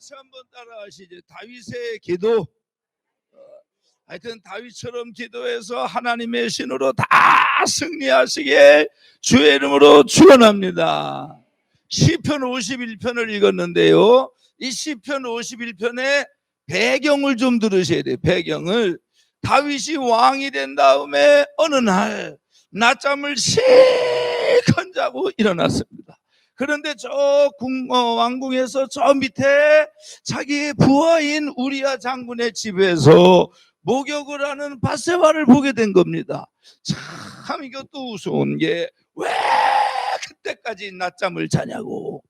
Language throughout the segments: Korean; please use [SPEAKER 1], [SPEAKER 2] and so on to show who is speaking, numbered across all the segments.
[SPEAKER 1] 같이 한번 따라하시죠. 다윗의 기도. 하여튼 다윗처럼 기도해서 하나님의 신으로 다 승리하시길 주의 이름으로 축원합니다. 시편 51편을 읽었는데요, 이 시편 51편의 배경을 좀 들으셔야 돼요. 배경을. 다윗이 왕이 된 다음에 어느 날 낮잠을 실컷 자고 일어났습니다. 그런데 저 왕궁에서 저 밑에 자기의 부하인 우리야 장군의 집에서 목욕을 하는 밧세바를 보게 된 겁니다. 참 이것도 우스운 게 왜 그때까지 낮잠을 자냐고.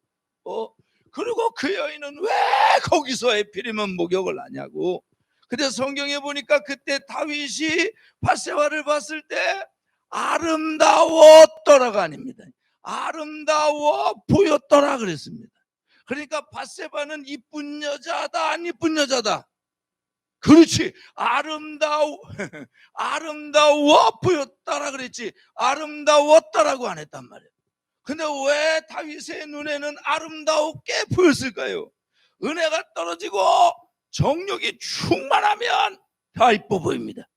[SPEAKER 1] 그리고 그 여인은 왜 거기서 하필이면 목욕을 하냐고. 근데 성경에 보니까 그때 다윗이 밧세바를 봤을 때 아름다웠더라가 아닙니다. 아름다워 보였더라 그랬습니다. 그러니까 밧세바는 이쁜 여자다, 안 이쁜 여자다? 그렇지. 아름다워 보였더라 그랬지, 아름다웠다라고 안 했단 말이에요. 근데 왜 다윗의 눈에는 아름다웠게 보였을까요? 은혜가 떨어지고 정욕이 충만하면 다 이뻐 보입니다.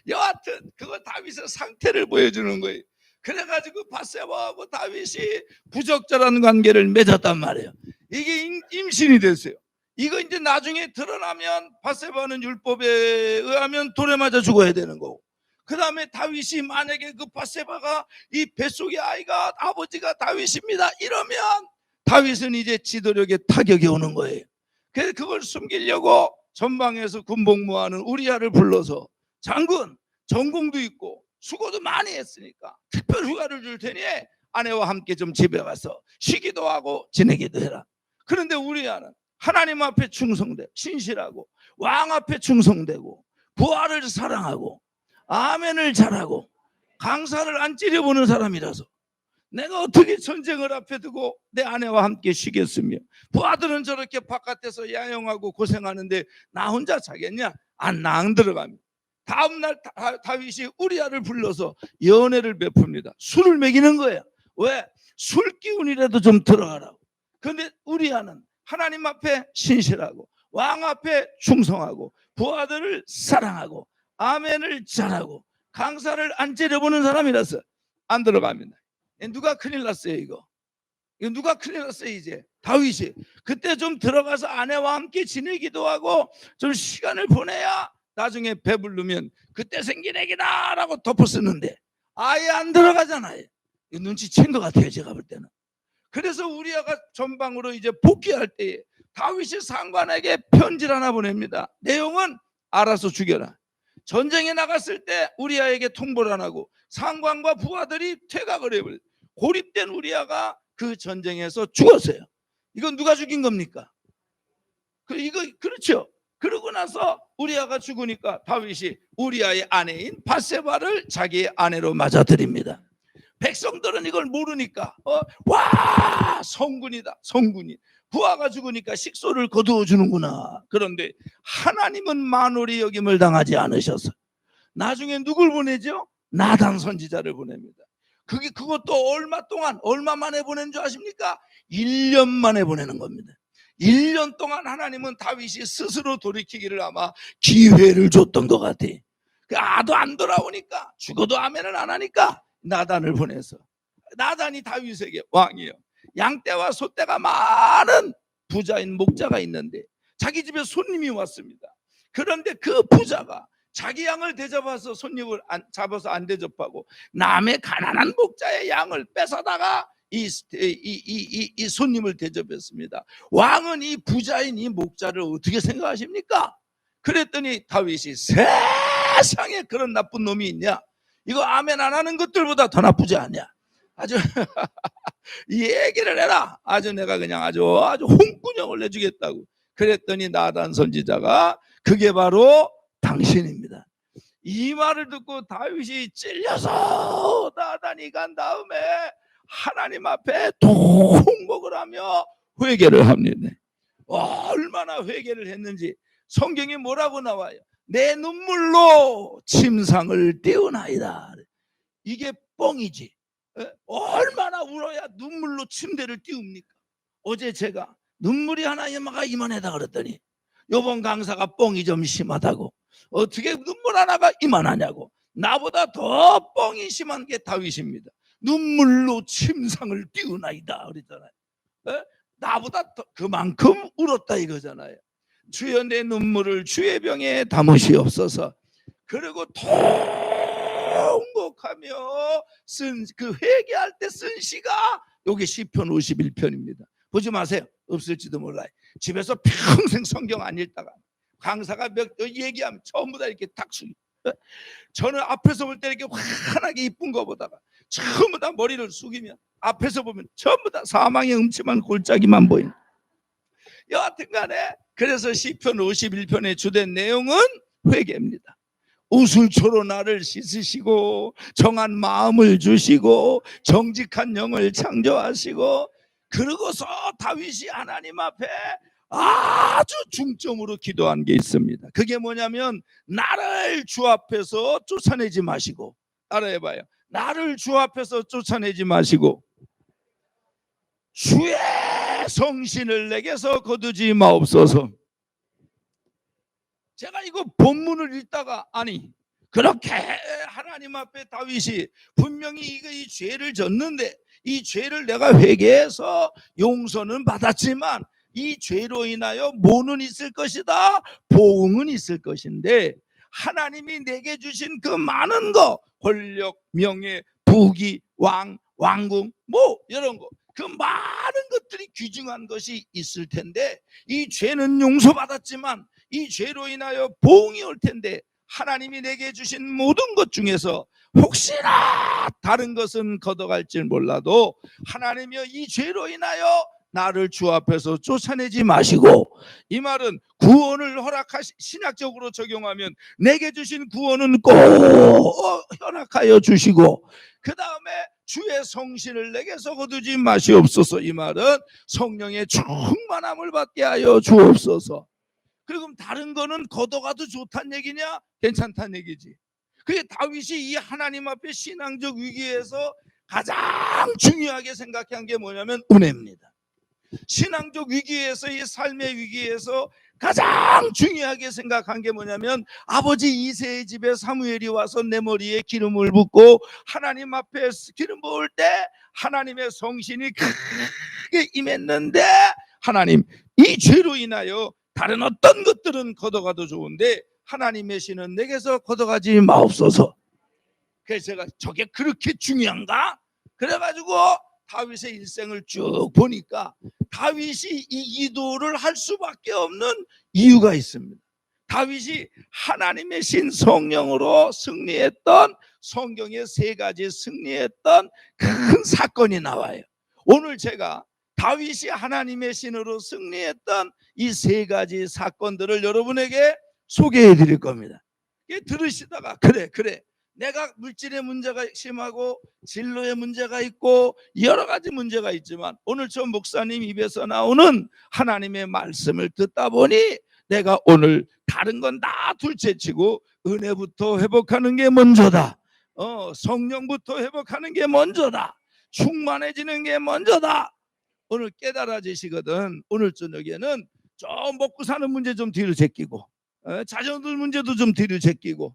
[SPEAKER 1] 여하튼 그거 다윗의 상태를 보여주는 거예요. 그래가지고 밧세바하고 다윗이 부적절한 관계를 맺었단 말이에요. 이게 임신이 됐어요. 이거 이제 나중에 드러나면 밧세바는 율법에 의하면 돌에 맞아 죽어야 되는 거고, 그 다음에 다윗이 만약에 그 밧세바가 이 뱃속의 아이가 아버지가 다윗입니다 이러면 다윗은 이제 지도력에 타격이 오는 거예요. 그래서 그걸 숨기려고 전방에서 군복무하는 우리야를 불러서, 장군, 전공도 있고 수고도 많이 했으니까 특별 휴가를 줄 테니 아내와 함께 좀 집에 가서 쉬기도 하고 지내기도 해라. 그런데 우리야는 하나님 앞에 충성되고 신실하고 왕 앞에 충성되고 부하를 사랑하고 아멘을 잘하고 강사를 안 찌려보는 사람이라서 내가 어떻게 전쟁을 앞에 두고 내 아내와 함께 쉬겠으며, 부하들은 저렇게 바깥에서 야영하고 고생하는데 나 혼자 자겠냐? 안 들어갑니다. 다음날 다윗이 우리야를 불러서 연회를 베풉니다. 술을 먹이는 거예요. 왜? 술 기운이라도 좀 들어가라고. 그런데 우리야는 하나님 앞에 신실하고 왕 앞에 충성하고 부하들을 사랑하고 아멘을 잘하고 강사를 안 째려보는 사람이라서 안 들어갑니다. 누가 큰일 났어요. 이거 누가 큰일 났어요. 이제 다윗이 그때 좀 들어가서 아내와 함께 지내기도 하고 좀 시간을 보내야 나중에 배부르면 그때 생긴 애기다 라고 덮어쓰는데 아예 안 들어가잖아요. 눈치챈 것 같아요, 제가 볼 때는. 그래서 우리야가 전방으로 이제 복귀할 때에 다윗이 상관에게 편지를 하나 보냅니다. 내용은 알아서 죽여라. 전쟁에 나갔을 때 우리야에게 통보를 안 하고 상관과 부하들이 퇴각을 해버려요. 고립된 우리야가 그 전쟁에서 죽었어요. 이건 누가 죽인 겁니까? 이거 그렇죠. 그러고 나서 우리야가 죽으니까 다윗이 우리야의 아내인 밧세바를 자기의 아내로 맞아들입니다. 백성들은 이걸 모르니까 와, 성군이다, 성군이. 부하가 죽으니까 식소를 거두어 주는구나. 그런데 하나님은 만홀히 여김을 당하지 않으셔서 나중에 누굴 보내죠? 나단 선지자를 보냅니다. 그것도 얼마 만에 보낸 줄 아십니까? 1년 만에 보내는 겁니다. 1년 동안 하나님은 다윗이 스스로 돌이키기를 아마 기회를 줬던 것 같아. 아도 안 돌아오니까, 죽어도 아멘을 안 하니까 나단을 보내서, 나단이 다윗에게 왕이요, 양떼와 소떼가 많은 부자인 목자가 있는데 자기 집에 손님이 왔습니다. 그런데 그 부자가 자기 양을 대접해서 손님을 잡아서 안 대접하고 남의 가난한 목자의 양을 뺏어다가 이 손님을 대접했습니다. 왕은 이 부자인 이 목자를 어떻게 생각하십니까? 그랬더니 다윗이 세상에 그런 나쁜 놈이 있냐? 이거 아멘 안 하는 것들보다 더 나쁘지 않냐? 아주 이 얘기를 해라. 아주 내가 그냥 아주 홍군형을 내주겠다고. 그랬더니 나단 선지자가 그게 바로 당신입니다. 이 말을 듣고 다윗이 찔려서 나단이 간 다음에 하나님 앞에 통곡을 하며 회개를 합니다. 얼마나 회개를 했는지 성경에 뭐라고 나와요? 내 눈물로 침상을 띄우나이다. 이게 뻥이지. 얼마나 울어야 눈물로 침대를 띄웁니까? 어제 제가 눈물이 하나가 이만하다 그랬더니 요번 강사가 뻥이 좀 심하다고, 어떻게 눈물 하나가 이만하냐고. 나보다 더 뻥이 심한 게 다윗입니다. 눈물로 침상을 띄우나이다 그랬잖아요. 에? 나보다 더 그만큼 울었다 이거잖아요. 주여 내 눈물을 주의 병에 담으시옵소서. 그리고 통곡하며 쓴 그 회개할 때 쓴 시가 요게 시편 51편입니다. 보지 마세요. 없을지도 몰라요. 집에서 평생 성경 안 읽다가 강사가 몇 얘기하면 전부 다 이렇게 탁 숙여. 저는 앞에서 볼 때 이렇게 환하게 이쁜 거 보다가 전부 다 머리를 숙이면 앞에서 보면 전부 다 사망의 음침한 골짜기만 보이는. 여하튼 간에 그래서 시편 51편의 주된 내용은 회개입니다. 우술초로 나를 씻으시고 정한 마음을 주시고 정직한 영을 창조하시고, 그러고서 다윗이 하나님 앞에 아주 중점으로 기도한 게 있습니다. 그게 뭐냐면 나를 주 앞에서 쫓아내지 마시고, 따라해봐요. 나를 주 앞에서 쫓아내지 마시고 주의 성신을 내게서 거두지 마옵소서. 제가 이거 본문을 읽다가 아니 그렇게 하나님 앞에 다윗이 분명히 이 죄를 졌는데 이 죄를 내가 회개해서 용서는 받았지만 이 죄로 인하여 뭐는 있을 것이다, 보응은 있을 것인데 하나님이 내게 주신 그 많은 거, 권력, 명예, 부귀, 왕궁 뭐 이런 거, 그 많은 것들이 귀중한 것이 있을 텐데 이 죄는 용서받았지만 이 죄로 인하여 보응이 올 텐데 하나님이 내게 주신 모든 것 중에서 혹시나 다른 것은 걷어갈지 몰라도 하나님이여 이 죄로 인하여 나를 주 앞에서 쫓아내지 마시고, 이 말은 구원을 신학적으로 적용하면 내게 주신 구원은 꼭 허락하여 주시고 그 다음에 주의 성신을 내게서 거두지 마시옵소서. 이 말은 성령의 충만함을 받게 하여 주옵소서. 그리고 다른 거는 걷어가도 좋다는 얘기냐? 괜찮다는 얘기지. 그게 다윗이 이 하나님 앞에 신앙적 위기에서 가장 중요하게 생각한 게 뭐냐면 은혜입니다. 신앙적 위기에서, 이 삶의 위기에서 가장 중요하게 생각한 게 뭐냐면 아버지 이새의 집에 사무엘이 와서 내 머리에 기름을 붓고 하나님 앞에 기름 부을 때 하나님의 성신이 크게 임했는데 하나님 이 죄로 인하여 다른 어떤 것들은 걷어가도 좋은데 하나님의 신은 내게서 걷어가지 마옵소서. 그래서 제가 저게 그렇게 중요한가? 그래가지고 다윗의 일생을 쭉 보니까 다윗이 이 기도를 할 수밖에 없는 이유가 있습니다. 다윗이 하나님의 신 성령으로 승리했던, 성경의 세 가지 승리했던 큰 사건이 나와요. 오늘 제가 다윗이 하나님의 신으로 승리했던 이 세 가지 사건들을 여러분에게 소개해 드릴 겁니다. 들으시다가 그래 내가 물질의 문제가 심하고 진로의 문제가 있고 여러 가지 문제가 있지만 오늘 저 목사님 입에서 나오는 하나님의 말씀을 듣다 보니 내가 오늘 다른 건 다 둘째치고 은혜부터 회복하는 게 먼저다. 성령부터 회복하는 게 먼저다. 충만해지는 게 먼저다. 오늘 깨달아지시거든. 오늘 저녁에는 좀 먹고 사는 문제 좀 뒤로 제끼고 자녀들 문제도 좀 뒤로 제끼고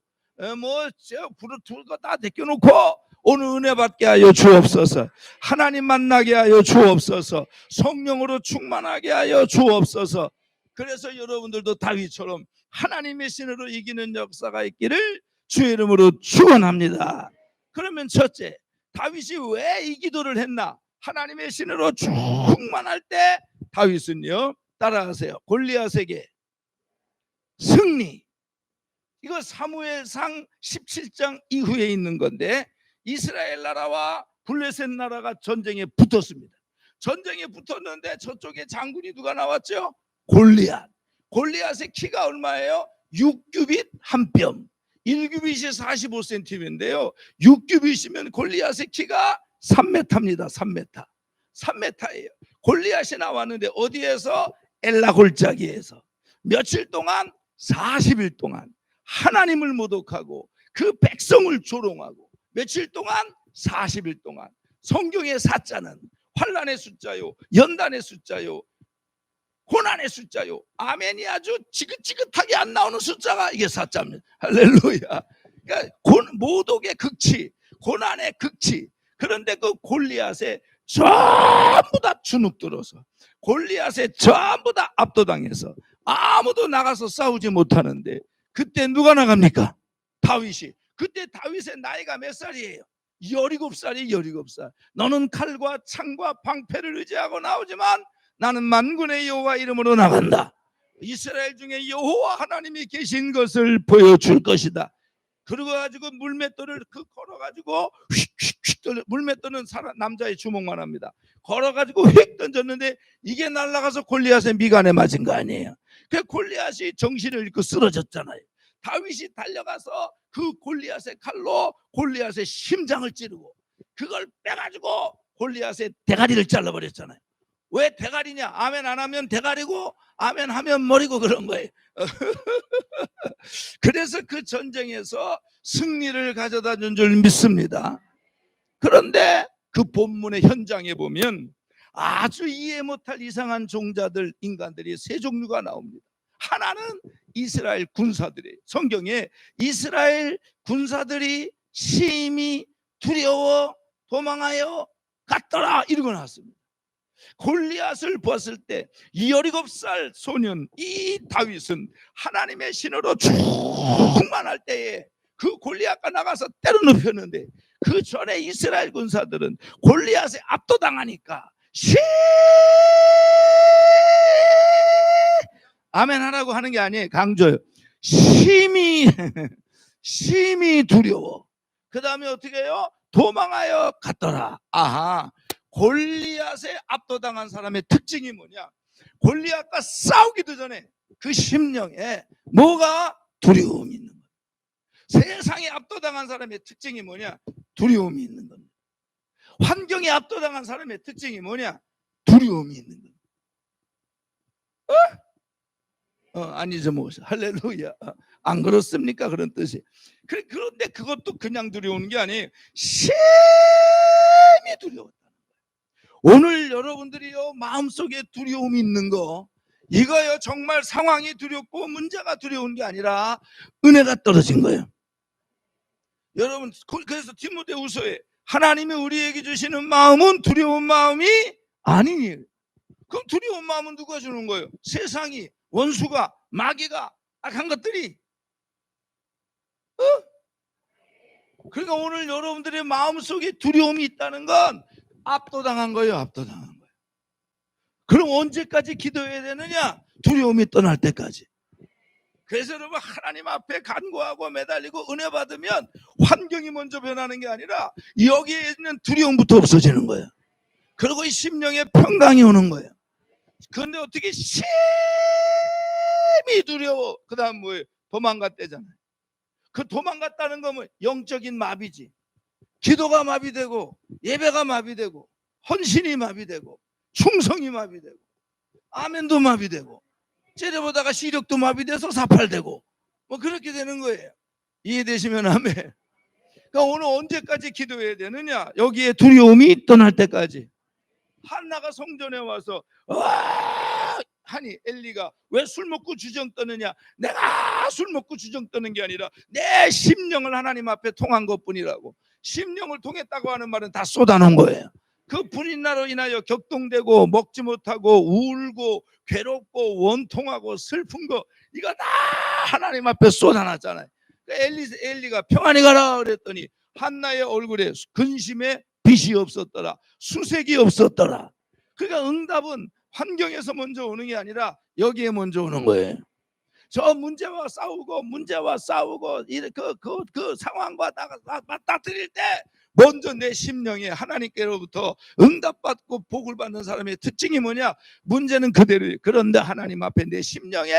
[SPEAKER 1] 다 제껴놓고 오늘 은혜 받게 하여 주옵소서. 하나님 만나게 하여 주옵소서. 성령으로 충만하게 하여 주옵소서. 그래서 여러분들도 다윗처럼 하나님의 신으로 이기는 역사가 있기를 주의 이름으로 축원합니다. 그러면 첫째, 다윗이 왜 이 기도를 했나? 하나님의 신으로 충만할 때 다윗은요, 따라하세요. 골리앗에게 승리. 이거 사무엘상 17장 이후에 있는 건데 이스라엘 나라와 블레셋 나라가 전쟁에 붙었습니다. 전쟁에 붙었는데 저쪽에 장군이 누가 나왔죠? 골리앗. 골리앗의 키가 얼마예요? 6규빗 한 뼘. 1규빗이 45cm인데요 6규빗이면 골리앗의 키가 3m입니다. 3m. 3m예요. 골리앗이 나왔는데 어디에서? 엘라 골짜기에서 며칠 동안 40일 동안 하나님을 모독하고 그 백성을 조롱하고 며칠 동안 40일 동안 성경의 사자는 환난의 숫자요, 연단의 숫자요, 고난의 숫자요. 아멘이 아주 지긋지긋하게 안 나오는 숫자가 이게 4자입니다. 할렐루야. 그러니까 모독의 극치, 고난의 극치. 그런데 그 골리앗에 전부 다 주눅들어서, 골리앗에 전부 다 압도당해서 아무도 나가서 싸우지 못하는데, 그때 누가 나갑니까? 다윗이. 그때 다윗의 나이가 몇 살이에요? 17살이 17살. 너는 칼과 창과 방패를 의지하고 나오지만 나는 만군의 여호와 이름으로 나간다. 이스라엘 중에 여호와 하나님이 계신 것을 보여줄 것이다. 그러고 가지고 물맷돌을 걸어가지고 휙휙휙 물맷돌은 남자의 주먹만 합니다. 걸어가지고 휙 던졌는데 이게 날아가서 골리앗의 미간에 맞은 거 아니에요. 그 골리앗이 정신을 잃고 쓰러졌잖아요. 다윗이 달려가서 그 골리앗의 칼로 골리앗의 심장을 찌르고 그걸 빼가지고 골리앗의 대가리를 잘라버렸잖아요. 왜 대가리냐? 아멘 안 하면 대가리고 아멘 하면 머리고 그런 거예요. 그래서 그 전쟁에서 승리를 가져다 준 줄 믿습니다. 그런데 그 본문의 현장에 보면 아주 이해 못할 이상한 종자들, 인간들이 세 종류가 나옵니다. 하나는 이스라엘 군사들이에요. 성경에 이스라엘 군사들이 심히 두려워 도망하여 갔더라 이러고 나왔습니다. 골리앗을 보았을 때 17살 소년 이 다윗은 하나님의 신으로 충만할 때에 그 골리앗과 나가서 때려 눕혔는데, 그 전에 이스라엘 군사들은 골리앗에 압도당하니까 아멘 하라고 하는 게 아니에요. 강조요. 심히 두려워. 그 다음에 어떻게 해요? 도망하여 갔더라. 아하, 골리앗에 압도당한 사람의 특징이 뭐냐? 골리앗과 싸우기도 전에 그 심령에 뭐가? 두려움이 있는 거예요. 세상에 압도당한 사람의 특징이 뭐냐? 두려움이 있는 겁니다. 환경에 압도당한 사람의 특징이 뭐냐? 두려움이 있는 겁니다. 아니죠, 뭐 할렐루야. 안 그렇습니까? 그런 뜻이. 그런데 그것도 그냥 두려운 게 아니에요. 심히 두려웠다. 오늘 여러분들이요 마음속에 두려움이 있는 거, 이거요 정말 상황이 두렵고 문제가 두려운 게 아니라 은혜가 떨어진 거예요. 여러분, 그래서 디모데후서에 하나님이 우리에게 주시는 마음은 두려운 마음이 아니에요. 그럼 두려운 마음은 누가 주는 거예요? 세상이, 원수가, 마귀가, 악한 것들이. 그러니까 오늘 여러분들의 마음속에 두려움이 있다는 건 압도당한 거예요. 압도당한 거예요. 그럼 언제까지 기도해야 되느냐? 두려움이 떠날 때까지. 그래서 여러분, 하나님 앞에 간구하고 매달리고 은혜 받으면 환경이 먼저 변하는 게 아니라 여기에 있는 두려움부터 없어지는 거예요. 그리고 이 심령에 평강이 오는 거예요. 그런데 어떻게 심히 두려워. 그 다음 뭐예요? 도망갔대잖아요. 그 도망갔다는 거면 영적인 마비지. 기도가 마비되고 예배가 마비되고 헌신이 마비되고 충성이 마비되고 아멘도 마비되고 째려보다가 시력도 마비돼서 사팔되고 뭐 그렇게 되는 거예요. 이해되시면 아멘. 그러니까 오늘 언제까지 기도해야 되느냐? 여기에 두려움이 떠날 때까지. 한나가 성전에 와서 와 하니 엘리가 왜 술 먹고 주정 떠느냐? 내가 술 먹고 주정 떠는 게 아니라 내 심령을 하나님 앞에 통한 것뿐이라고. 심령을 통했다고 하는 말은 다 쏟아놓은 거예요. 그 불인나로 인하여 격동되고 먹지 못하고 울고 괴롭고 원통하고 슬픈 거, 이거 다 하나님 앞에 쏟아놨잖아요. 엘리가 평안히 가라 그랬더니 한나의 얼굴에 근심에 빛이 없었더라. 수색이 없었더라. 그러니까 응답은 환경에서 먼저 오는 게 아니라 여기에 먼저 오는 거예요. 저 문제와 싸우고 그 상황과 맞닥뜨릴 때 먼저 내 심령에 하나님께로부터 응답받고 복을 받는 사람의 특징이 뭐냐? 문제는 그대로예요. 그런데 하나님 앞에 내 심령에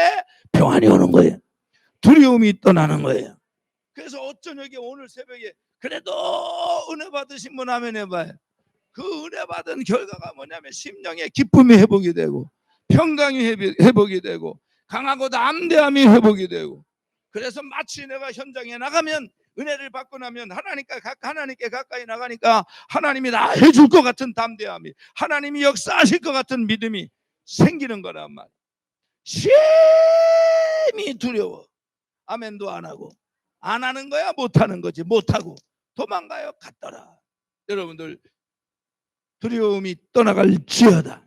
[SPEAKER 1] 평안이 오는 거예요. 두려움이 떠나는 거예요. 그래서 어쩌냐게 오늘 새벽에 그래도 은혜 받으신 분 아멘 해봐요. 그 은혜 받은 결과가 뭐냐면 심령의 기쁨이 회복이 되고 평강이 회복이 되고 강하고 담대함이 회복이 되고, 그래서 마치 내가 현장에 나가면 은혜를 받고 나면 하나님께 가까이 나가니까 하나님이 다 해줄 것 같은 담대함이, 하나님이 역사하실 것 같은 믿음이 생기는 거란 말이야. 시험이 두려워. 아멘도 안 하고, 안 하는 거야 못하는 거지. 못하고 도망가요. 갔더라. 여러분들, 두려움이 떠나갈지어다.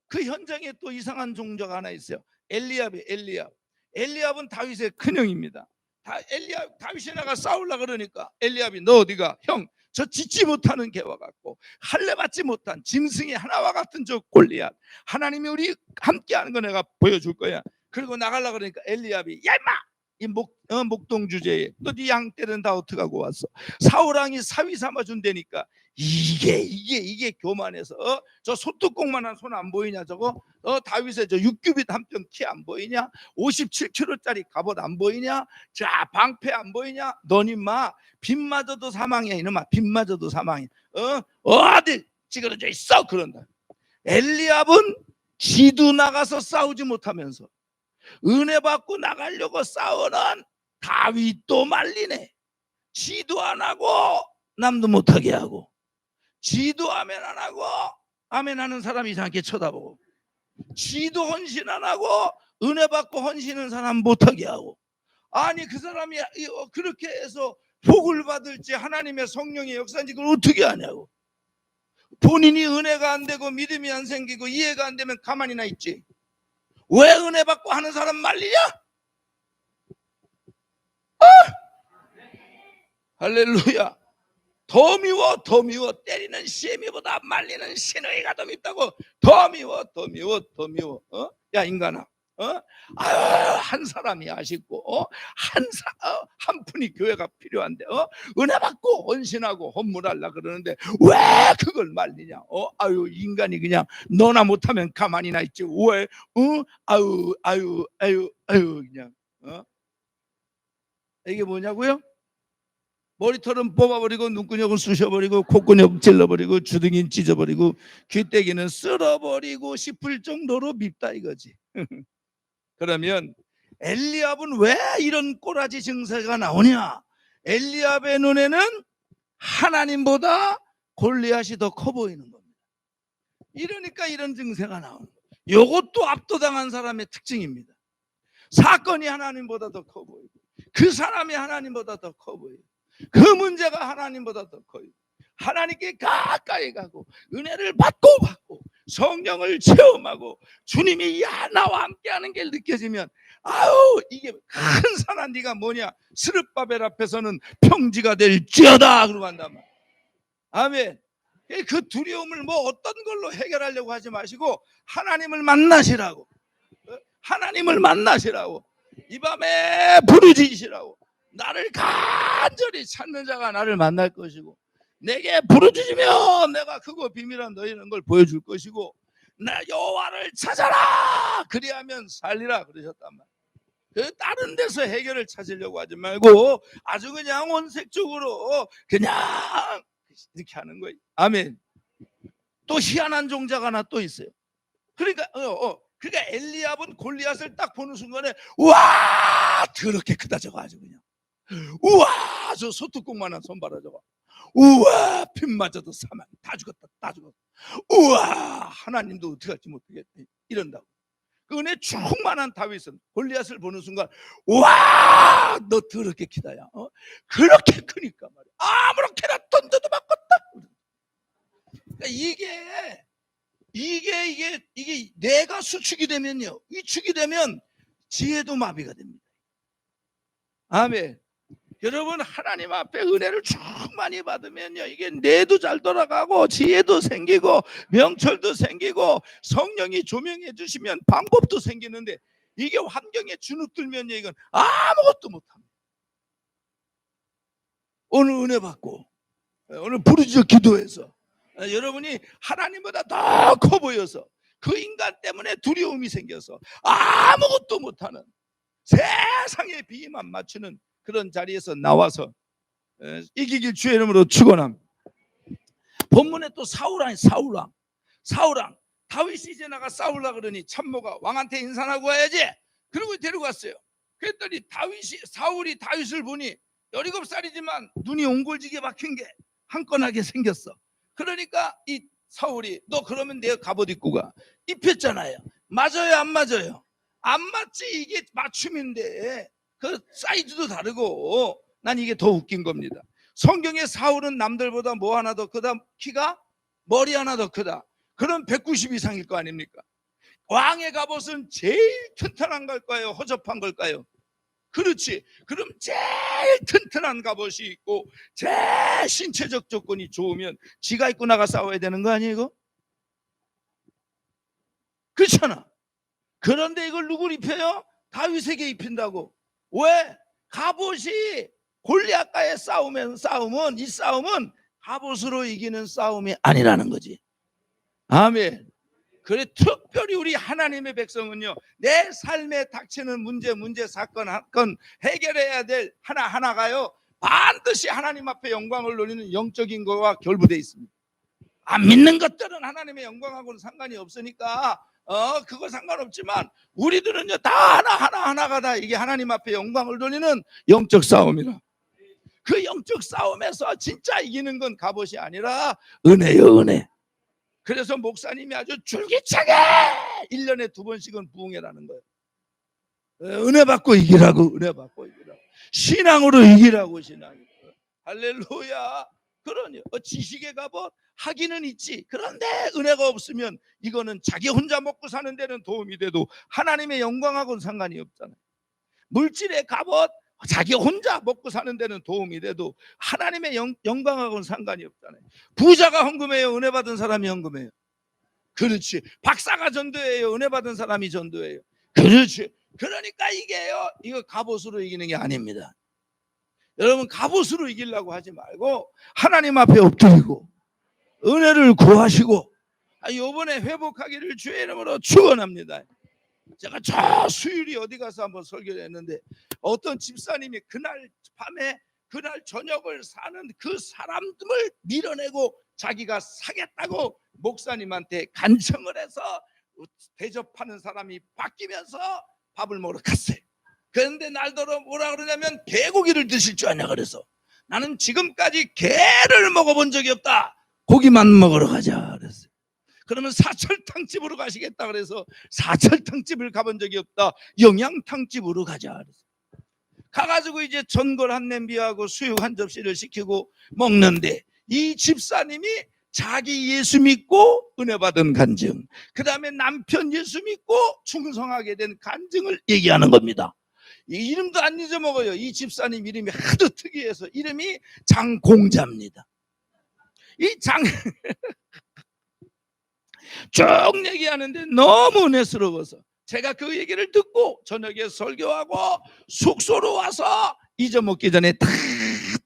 [SPEAKER 1] 그 현장에 또 이상한 종자가 하나 있어요. 엘리압은 다윗의 큰형입니다. 다윗이 나가 싸우려고 그러니까 엘리압이, 너 어디가? 형, 저 짖지 못하는 개와 같고 할례 받지 못한 짐승이 하나와 같은 저 골리앗, 하나님이 우리 함께하는 거 내가 보여줄 거야. 그리고 나가려고 그러니까 엘리압이, 야 임마, 이 목동 주제에 너 네 양떼는 다 어떡하고 왔어? 사울왕이 사위 삼아준다니까 이게 교만해서 저 소뚜껑만한 손 안 보이냐? 저거 다윗의 저 6규빗 한 뼘 키 안 보이냐? 57kg짜리 갑옷 안 보이냐? 자, 방패 안 보이냐? 넌 임마 빗마저도 사망이야. 이놈아, 빗마저도 사망이야. 어디 찌그러져 있어? 그런다. 엘리압은 지도 나가서 싸우지 못하면서 은혜 받고 나가려고 싸우는 다윗도 말리네. 지도 안 하고 남도 못하게 하고, 지도 아멘 안 하고 아멘 하는 사람 이상하게 쳐다보고, 지도 헌신 안 하고 은혜 받고 헌신하는 사람 못하게 하고. 아니 그 사람이 그렇게 해서 복을 받을지 하나님의 성령의 역사인지 그걸 어떻게 하냐고. 본인이 은혜가 안 되고 믿음이 안 생기고 이해가 안 되면 가만히나 있지. 왜 은혜 받고 하는 사람 말리냐? 할렐루야. 더 미워 때리는 시애미보다 말리는 시너이가 더 밉다고. 더 미워. 야 인간아, 아유, 한 사람이 아쉽고 한 푼이 교회가 필요한데 은혜 받고 헌신하고 헌물하려고 그러는데 왜 그걸 말리냐? 아유, 인간이 그냥 너나 못하면 가만히나 있지 왜 아유 그냥 이게 뭐냐고요? 머리털은 뽑아버리고 눈구녕은 쑤셔버리고 콧구녕 찔러버리고 주둥이는 찢어버리고 귀때기는 쓸어버리고 싶을 정도로 밉다 이거지. 그러면 엘리압은 왜 이런 꼬라지 증세가 나오냐? 엘리압의 눈에는 하나님보다 골리앗이 더 커 보이는 겁니다. 이러니까 이런 증세가 나오는 거예요. 이것도 압도당한 사람의 특징입니다. 사건이 하나님보다 더 커 보이고 그 사람이 하나님보다 더 커 보이고 그 문제가 하나님보다 더 커요. 하나님께 가까이 가고 은혜를 받고 성령을 체험하고 주님이 나와 함께하는 게 느껴지면 아우, 이게 큰 산아 네가 뭐냐? 스룹바벨 앞에서는 평지가 될지어다 그러고 한단 말이야. 아멘. 그 두려움을 뭐 어떤 걸로 해결하려고 하지 마시고 하나님을 만나시라고. 이 밤에 부르짖으시라고. 나를 간절히 찾는 자가 나를 만날 것이고 내게 부르짖으면 내가 크고 비밀한 너희는 걸 보여줄 것이고 나 여호와를 찾아라 그리하면 살리라 그러셨단 말이야. 다른 데서 해결을 찾으려고 하지 말고 아주 그냥 원색적으로 그냥 이렇게 하는 거예요. 아멘. 또 희한한 종자가 하나 또 있어요. 그러니까 엘리압은 골리앗을 딱 보는 순간에 우와 더럽게 크다 저거 아주 그냥. 우와 저 소뚜껑만한 손바라 저거. 우와 핏마저도 사망 다 죽었다. 우와 하나님도 어떻게 할지 모르겠네 이런다고. 그 은혜 충만한 다윗은 골리앗을 보는 순간 우와 너 더럽게 키다야. 그렇게 크니까 말이야. 아무렇게나 던져도 맞겠다. 그러니까 이게 내가 수축이 되면요, 위축이 되면 지혜도 마비가 됩니다. 아멘. 여러분 하나님 앞에 은혜를 충만히 받으면요 이게 뇌도 잘 돌아가고 지혜도 생기고 명철도 생기고 성령이 조명해 주시면 방법도 생기는데 이게 환경에 주눅들면요 이건 아무것도 못합니다. 오늘 은혜 받고 오늘 부르짖어 기도해서 여러분이 하나님보다 더 커 보여서 그 인간 때문에 두려움이 생겨서 아무것도 못하는 세상의 비만 맞추는 그런 자리에서 나와서 이기길 주의 이름으로 축원합니다. 본문에 또 사울왕 다윗이 이제 나가 싸우려고 그러니 참모가 왕한테 인사하고 와야지. 그리고 데리고 갔어요. 그랬더니 사울이 다윗을 보니 17살이지만 눈이 옹골지게 박힌 게 한 건하게 생겼어. 그러니까 이 사울이 너 그러면 내가 갑옷 입고 가. 입혔잖아요. 맞아요, 안 맞아요? 안 맞지. 이게 맞춤인데 그 사이즈도 다르고. 난 이게 더 웃긴 겁니다. 성경에 사울은 남들보다 뭐 하나 더 크다? 키가? 머리 하나 더 크다. 그럼 190 이상일 거 아닙니까? 왕의 갑옷은 제일 튼튼한 걸까요? 허접한 걸까요? 그렇지. 그럼 제일 튼튼한 갑옷이 있고 제일 신체적 조건이 좋으면 지가 입고 나가 싸워야 되는 거 아니에요? 이거? 그렇잖아. 그런데 이걸 누굴 입혀요? 다윗에게 입힌다고. 왜? 갑옷이 골리앗과의 싸움은 이 싸움은 갑옷으로 이기는 싸움이 아니라는 거지. 아멘. 그래 특별히 우리 하나님의 백성은요, 내 삶에 닥치는 문제 사건 한 건 해결해야 될 하나하나가요 반드시 하나님 앞에 영광을 돌리는 영적인 거와 결부되어 있습니다. 안 믿는 것들은 하나님의 영광하고는 상관이 없으니까 그거 상관없지만 우리들은요 다 하나하나가 다 이게 하나님 앞에 영광을 돌리는 영적 싸움이라. 그 영적 싸움에서 진짜 이기는 건 갑옷이 아니라 은혜요, 은혜. 그래서 목사님이 아주 줄기차게 1년에 2번씩은 부흥회라는 거예요. 은혜 받고 이기라고, 은혜 받고 이기라고. 신앙으로 이기라고, 신앙으로. 할렐루야. 그러니 지식의 갑옷 하기는 있지. 그런데 은혜가 없으면 이거는 자기 혼자 먹고 사는 데는 도움이 돼도 하나님의 영광하고는 상관이 없잖아요. 물질의 갑옷 자기 혼자 먹고 사는 데는 도움이 돼도 하나님의 영광하고는 상관이 없잖아요. 부자가 헌금해요, 은혜 받은 사람이 헌금해요? 그렇지. 박사가 전도해요, 은혜 받은 사람이 전도해요? 그렇지. 그러니까 이게요, 이거 갑옷으로 이기는 게 아닙니다. 여러분 갑옷으로 이기려고 하지 말고 하나님 앞에 엎드리고 은혜를 구하시고 이번에 회복하기를 주의 이름으로 축원합니다. 제가 저 수요일이 어디 가서 한번 설교를 했는데 어떤 집사님이 그날 밤에 그날 저녁을 사는 그 사람들을 밀어내고 자기가 사겠다고 목사님한테 간청을 해서 대접하는 사람이 바뀌면서 밥을 먹으러 갔어요. 그런데 날더러 뭐라 그러냐면 개고기를 드실 줄 아냐 그래서 나는 지금까지 개를 먹어본 적이 없다. 고기만 먹으러 가자 그랬어요. 그러면 사철탕집으로 가시겠다 그래서 사철탕집을 가본 적이 없다. 영양탕집으로 가자 그랬어요. 가가지고 이제 전골 한 냄비하고 수육 한 접시를 시키고 먹는데 이 집사님이 자기 예수 믿고 은혜 받은 간증, 그 다음에 남편 예수 믿고 충성하게 된 간증을 얘기하는 겁니다. 이 이름도 안 잊어먹어요. 이 집사님 이름이 하도 특이해서 이름이 장공자입니다. 이 장 쭉 얘기하는데 너무 은혜스러워서 제가 그 얘기를 듣고 저녁에 설교하고 숙소로 와서 잊어먹기 전에 다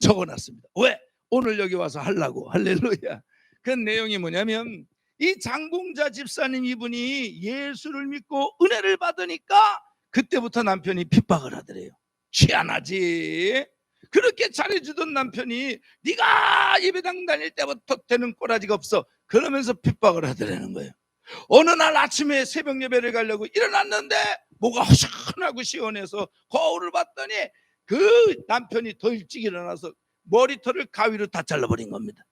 [SPEAKER 1] 적어놨습니다. 왜? 오늘 여기 와서 하려고. 할렐루야. 그 내용이 뭐냐면 이 장공자 집사님 이분이 예수를 믿고 은혜를 받으니까 그때부터 남편이 핍박을 하더래요. 희한하지. 그렇게 잘해주던 남편이 네가 예배당 다닐 때부터 되는 꼬라지가 없어 그러면서 핍박을 하더라는 거예요. 어느 날 아침에 새벽 예배를 가려고 일어났는데 뭐가 허전하고 시원해서 거울을 봤더니 그 남편이 더 일찍 일어나서 머리털을 가위로 다 잘라버린 겁니다.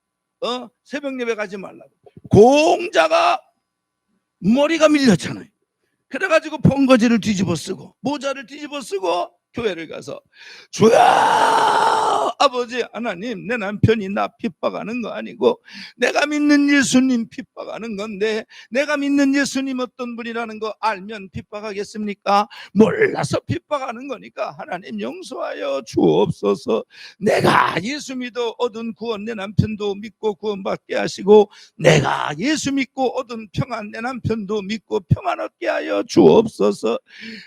[SPEAKER 1] 새벽 예배 가지 말라고. 공자가 머리가 밀렸잖아요. 그래가지고 번거지를 뒤집어 쓰고 모자를 뒤집어 쓰고 교회를 가서 주여 아버지 하나님 내 남편이 나 핍박하는 거 아니고 내가 믿는 예수님 핍박하는 건데 내가 믿는 예수님 어떤 분이라는 거 알면 핍박하겠습니까? 몰라서 핍박하는 거니까 하나님 용서하여 주옵소서. 내가 예수 믿어 얻은 구원 내 남편도 믿고 구원받게 하시고 내가 예수 믿고 얻은 평안 내 남편도 믿고 평안 얻게 하여 주옵소서.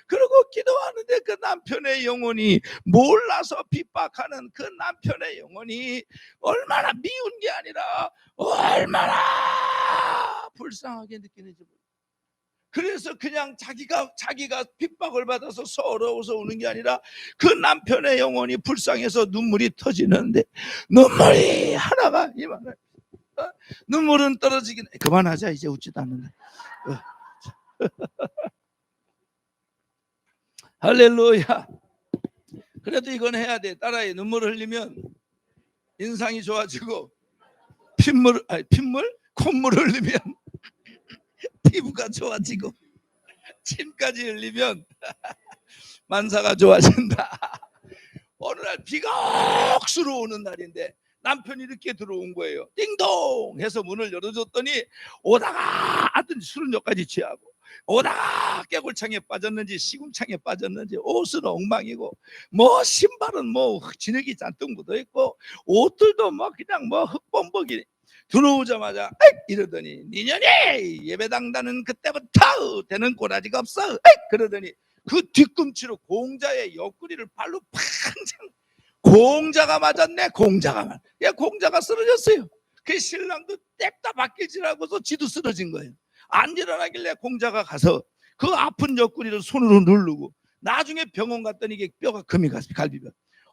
[SPEAKER 1] 그리고 기도하는데 그 남편의 영혼이 몰라서 핍박하는 그 남편의 영혼이 얼마나 미운 게 아니라 얼마나 불쌍하게 느끼는지 모르겠어요. 그래서 그냥 자기가 핍박을 받아서 서러워서 우는 게 아니라 그 남편의 영혼이 불쌍해서 눈물이 터지는데 눈물이 하나가 이만해. 눈물은 떨어지긴 해. 그만하자 이제 웃지도 않는다. 할렐루야. 그래도 이건 해야 돼. 딸아이 눈물을 흘리면 인상이 좋아지고 콧물을 흘리면 피부가 좋아지고 침까지 흘리면 만사가 좋아진다. 어느 날 비가 억수로 오는 날인데 남편이 늦게 들어온 거예요. 띵동 해서 문을 열어줬더니 오다가 하여튼 술은 여기까지 취하고 오다가 깨골창에 빠졌는지 시궁창에 빠졌는지 옷은 엉망이고 뭐 신발은 뭐 진흙이 잔뜩 묻어있고 옷들도 뭐 그냥 뭐 흙범벅이. 들어오자마자 이러더니 니년이 예배당 다는 그때부터 되는 꼬라지가 없어 그러더니 그 뒤꿈치로 공자의 옆구리를 발로 팡창. 공자가 맞았네. 공자가 쓰러졌어요. 그 신랑도 냅다 바뀌지라고서 지도 쓰러진 거예요. 안 일어나길래 공자가 가서 그 아픈 옆구리를 손으로 누르고 나중에 병원 갔더니 이게 뼈가 금이 갔어. 갈비뼈.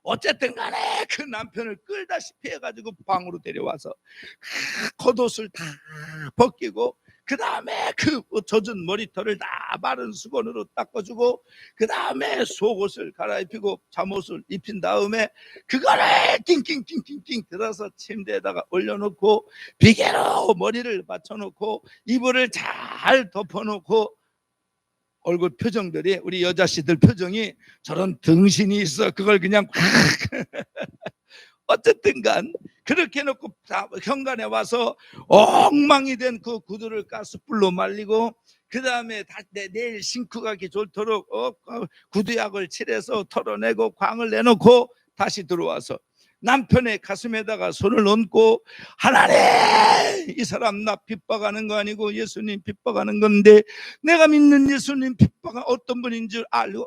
[SPEAKER 1] 어쨌든 간에 그 남편을 끌다시피 해가지고 방으로 데려와서 겉옷을 다 벗기고 그 다음에 그 젖은 머리털을 다 마른 수건으로 닦아주고 그 다음에 속옷을 갈아입히고 잠옷을 입힌 다음에 그거를 낑낑낑낑 들어서 침대에다가 올려놓고 비계로 머리를 받쳐놓고 이불을 잘 덮어놓고 얼굴 표정들이 우리 여자씨들 표정이 저런 등신이 있어. 그걸 그냥 어쨌든 간 그렇게 해놓고 현관에 와서 엉망이 된 그 구두를 가스불로 말리고 그 다음에 내일 싱크가기 좋도록 구두약을 칠해서 털어내고 광을 내놓고 다시 들어와서 남편의 가슴에다가 손을 얹고 하나님 이 사람 나 핍박하는 거 아니고 예수님 핍박하는 건데 내가 믿는 예수님 핍박은 어떤 분인 줄 알고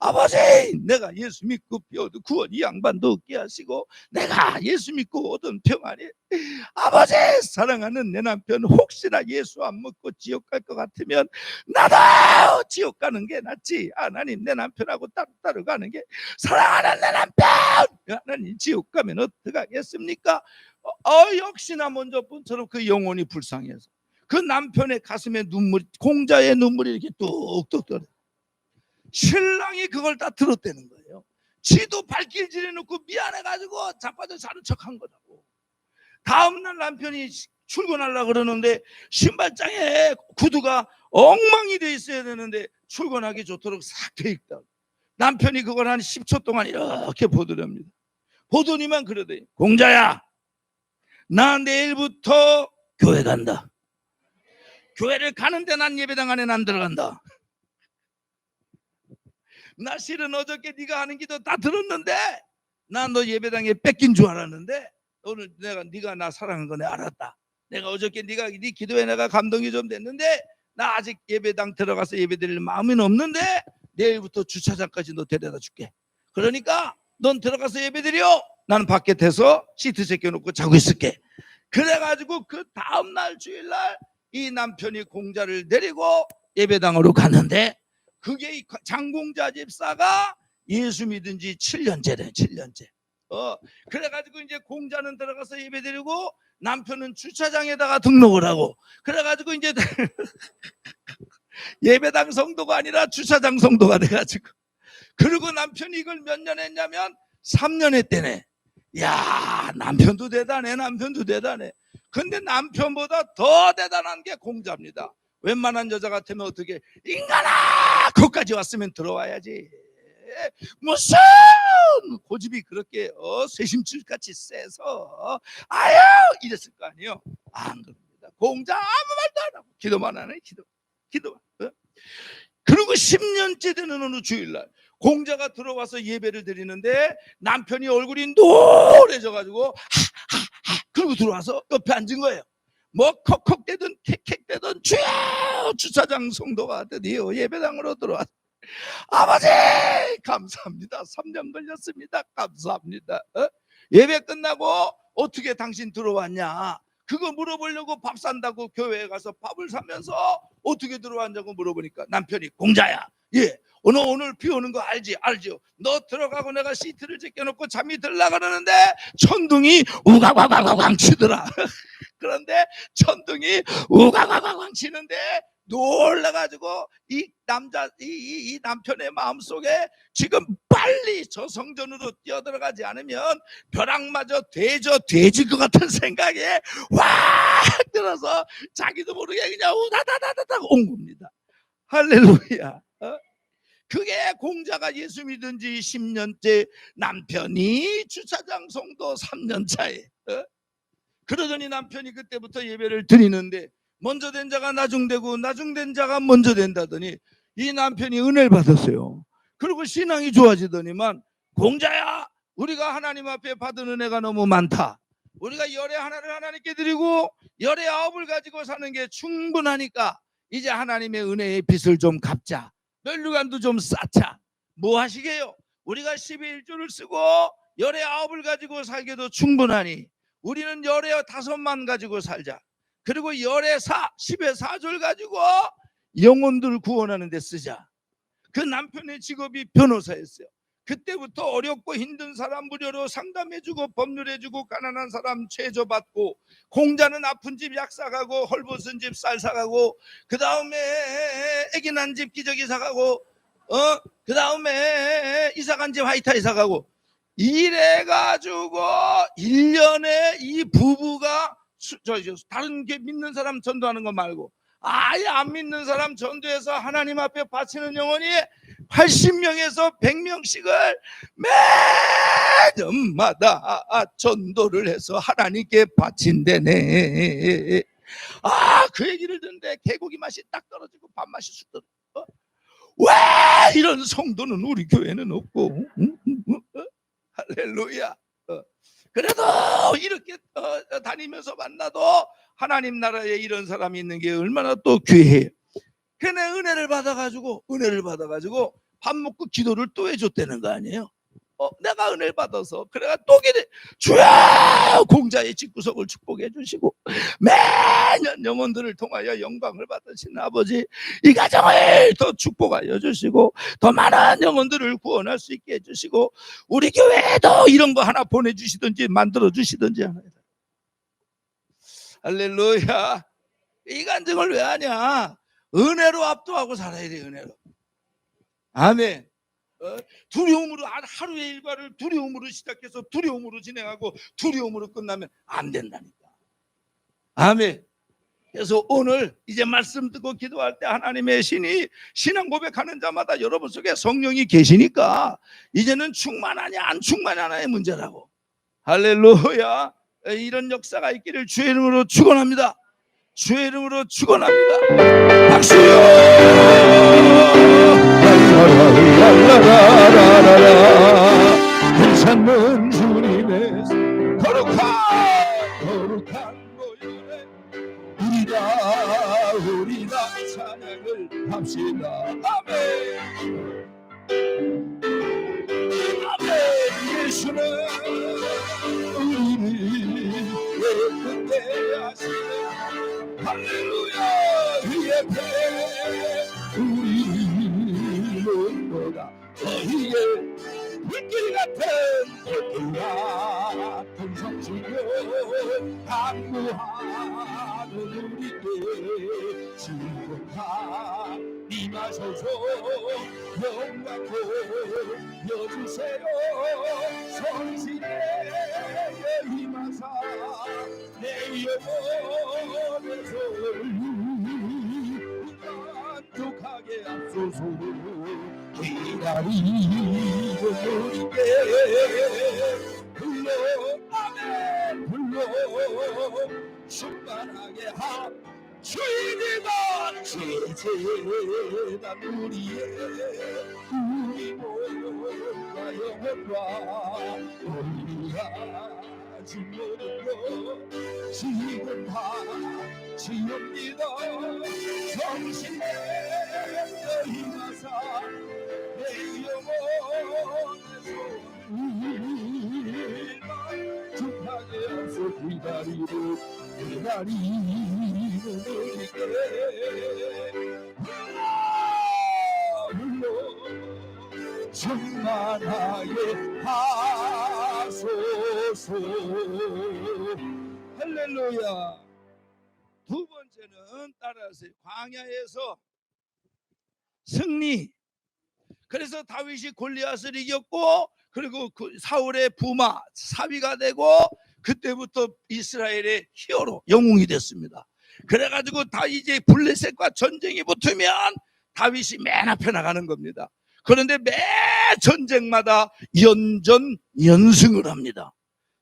[SPEAKER 1] 아버지 내가 예수 믿고 뼈도 구원 이 양반도 얻게 하시고 내가 예수 믿고 얻은 평안이 아버지 사랑하는 내 남편 혹시나 예수 안 믿고 지옥 갈 것 같으면 나도 지옥 가는 게 낫지 하나님 내 남편하고 따로 가는 게 사랑하는 내 남편 하나님 지옥 가면 어떡하겠습니까? 역시나 먼저 분처럼 그 영혼이 불쌍해서 그 남편의 가슴에 눈물이 공자의 눈물이 이렇게 뚝뚝 떨어져. 신랑이 그걸 다 들었다는 거예요. 지도 발길질 해놓고 미안해가지고 자빠져 자는 척한 거라고. 다음날 남편이 출근하려고 그러는데 신발장에 구두가 엉망이 돼 있어야 되는데 출근하기 좋도록 싹 돼 있다. 남편이 그걸 한 10초 동안 이렇게 보더랍니다. 보더니만 그러대. 공자야 나 내일부터 교회 간다. 교회를 가는데 난 예배당 안에 안 들어간다. 나 실은 어저께 네가 하는 기도 다 들었는데 난 너 예배당에 뺏긴 줄 알았는데 오늘 네가 나 사랑한 거 내가 알았다. 내가 어저께 네 기도에 내가 감동이 좀 됐는데 나 아직 예배당 들어가서 예배드릴 마음은 없는데 내일부터 주차장까지 너 데려다 줄게. 그러니까 넌 들어가서 예배드려. 나는 밖에서 시트 제껴놓고 자고 있을게. 그래가지고 그 다음날 주일날 이 남편이 공자를 데리고 예배당으로 갔는데 그게 장공자 집사가 예수 믿은 지 7년째래. 7년째. 그래가지고 이제 공자는 들어가서 예배드리고 남편은 주차장에다가 등록을 하고 그래가지고 이제 예배당 성도가 아니라 주차장 성도가 돼가지고 그리고 남편이 이걸 몇 년 했냐면 3년 했대네. 야 남편도 대단해. 근데 남편보다 더 대단한 게 공자입니다. 웬만한 여자 같으면 어떻게 인간아 거기까지 왔으면 들어와야지. 무슨 고집이 그렇게 쇠심줄같이 세서 아유 이랬을 거 아니에요. 안 그럽니다. 공자 아무 말도 안 하고 기도만 하네. 기도만. 그리고 10년째 되는 어느 주일날 공자가 들어와서 예배를 드리는데 남편이 얼굴이 노래져가지고 그리고 들어와서 옆에 앉은 거예요. 뭐 컥컥대든 캑캑대든 주여 주차장 성도가 드디어 예배당으로 들어왔어. 아버지 감사합니다. 3년 걸렸습니다. 감사합니다. 예배 끝나고 어떻게 당신 들어왔냐 그거 물어보려고 밥 산다고 교회에 가서 밥을 사면서 어떻게 들어왔냐고 물어보니까 남편이 공자야 오늘 비 오는 거 알죠? 너 들어가고 내가 시트를 제껴놓고 잠이 들려고 그러는데 천둥이 우가가가가광 치더라. 그런데 천둥이 우가가가광 치는데 놀라가지고 이 남편의 마음속에 지금 빡 빨리 저 성전으로 뛰어들어가지 않으면 벼락마저 돼질 것 같은 생각에 확 들어서 자기도 모르게 그냥 우다다다다다 온 겁니다. 할렐루야. 그게 공자가 예수 믿은 지 10년째, 남편이 주차장 성도 3년 차에. 그러더니 남편이 그때부터 예배를 드리는데 먼저 된 자가 나중되고 나중된 자가 먼저 된다더니 이 남편이 은혜를 받았어요. 그리고 신앙이 좋아지더니만, 공자야, 우리가 하나님 앞에 받은 은혜가 너무 많다. 우리가 열의 하나를 하나님께 드리고 열의 아홉을 가지고 사는 게 충분하니까 이제 하나님의 은혜의 빚을 좀 갚자. 면류관도 좀 쌓자. 뭐 하시게요? 우리가 12일조를 쓰고 열의 아홉을 가지고 살게도 충분하니 우리는 열의 다섯만 가지고 살자. 그리고 열의 10의 4절 가지고 영혼들 구원하는 데 쓰자. 그 남편의 직업이 변호사였어요. 그때부터 어렵고 힘든 사람 무료로 상담해주고 법률해주고 가난한 사람 최저받고, 공자는 아픈 집 약 사가고 헐벗은 집 쌀 사가고, 그 다음에 애기 난 집 기저귀 사가고, 그 다음에 이사간 집 화이타이 사가고, 이래가지고 1년에 이 부부가 다른 게 믿는 사람 전도하는 거 말고 아예 안 믿는 사람 전도해서 하나님 앞에 바치는 영혼이 80명에서 100명씩을 매년마다 전도를 해서 하나님께 바친대네. 그 얘기를 듣는데 개고기 맛이 딱 떨어지고 밥맛이 쑥 떨어져. 왜 이런 성도는 우리 교회는 없고. 할렐루야. 그래도 이렇게 다니면서 만나도 하나님 나라에 이런 사람이 있는 게 얼마나 또 귀해요. 걔네 은혜를 받아가지고 밥 먹고 기도를 또 해줬다는 거 아니에요? 내가 은혜를 받아서 그래가 또 기대, 주여 공자의 집구석을 축복해 주시고 매년 영혼들을 통하여 영광을 받으신 아버지, 이 가정을 더 축복하여 주시고 더 많은 영혼들을 구원할 수 있게 해주시고 우리 교회에도 이런 거 하나 보내주시든지 만들어 주시든지 하나요. 할렐루야. 이 간증을 왜 하냐? 은혜로 압도하고 살아야 돼. 은혜로. 아멘. 두려움으로 하루의 일과를 두려움으로 시작해서 두려움으로 진행하고 두려움으로 끝나면 안 된다니까. 아멘. 그래서 오늘 이제 말씀 듣고 기도할 때 하나님의 신이 신앙 고백하는 자마다 여러분 속에 성령이 계시니까 이제는 충만하냐 안 충만하냐의 문제라고. 할렐루야. 이런 역사가 있기를 주의 이름으로 축원합니다. 주의 이름으로 축원합니다. 박수요. 괜찮은 주님의 거룩한 모임에 우리가 찬양을 합시다. 아멘. 아멘. 예수는 우리를 예쁘게 하시네. 할렐루야. 그의 배 우리는 뭐가 저희의 물길 같은 성취를 강구하는 우리께 지금다 임하소서. 영광 보여주세요. 성실에 임하사 내 영혼에서 만족하게 하소서. 기다리는 우리께 불러 아멘 불러 충만하게 함 주님이다. 제재단 우리 몸과 영혼과 우리가 모든 것 지금 다 지옵니다. 성신의 임하사 내 영혼에서 만족하게 하소. 기다리는 우리께 불러 충만하게 하소서. 할렐루야. 두 번째는 따라하세요. 광야에서 승리. 그래서 다윗이 골리앗을 이겼고, 그리고 그 사울의 부마 사위가 되고, 그때부터 이스라엘의 히어로 영웅이 됐습니다. 그래가지고 다 이제 블레셋과 전쟁이 붙으면 다윗이 맨 앞에 나가는 겁니다. 그런데 매 전쟁마다 연전연승을 합니다.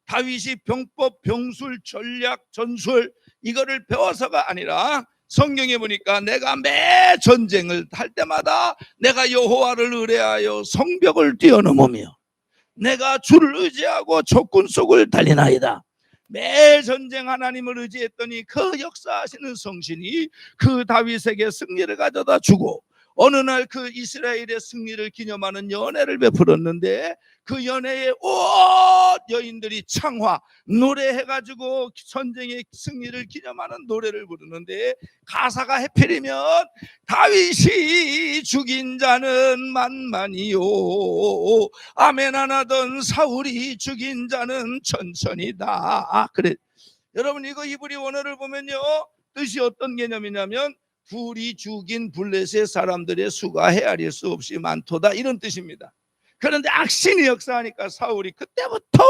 [SPEAKER 1] 다윗이 병법, 병술, 전략, 전술 이거를 배워서가 아니라 성경에 보니까 내가 매 전쟁을 할 때마다 내가 여호와를 의뢰하여 성벽을 뛰어넘으며 내가 주를 의지하고 적군 속을 달리나이다. 매 전쟁 하나님을 의지했더니 그 역사하시는 성신이 그 다윗에게 승리를 가져다 주고, 어느 날 그 이스라엘의 승리를 기념하는 연회를 베풀었는데, 그 연회에 온 여인들이 창화 노래해가지고 전쟁의 승리를 기념하는 노래를 부르는데, 가사가 해필이면 다윗이 죽인 자는 만만이요 아멘 안 하던 사울이 죽인 자는 천천이다. 그래. 여러분, 이거 히브리 원어를 보면요, 뜻이 어떤 개념이냐면 둘이 죽인 블레셋 사람들의 수가 헤아릴 수 없이 많도다, 이런 뜻입니다. 그런데 악신이 역사하니까 사울이 그때부터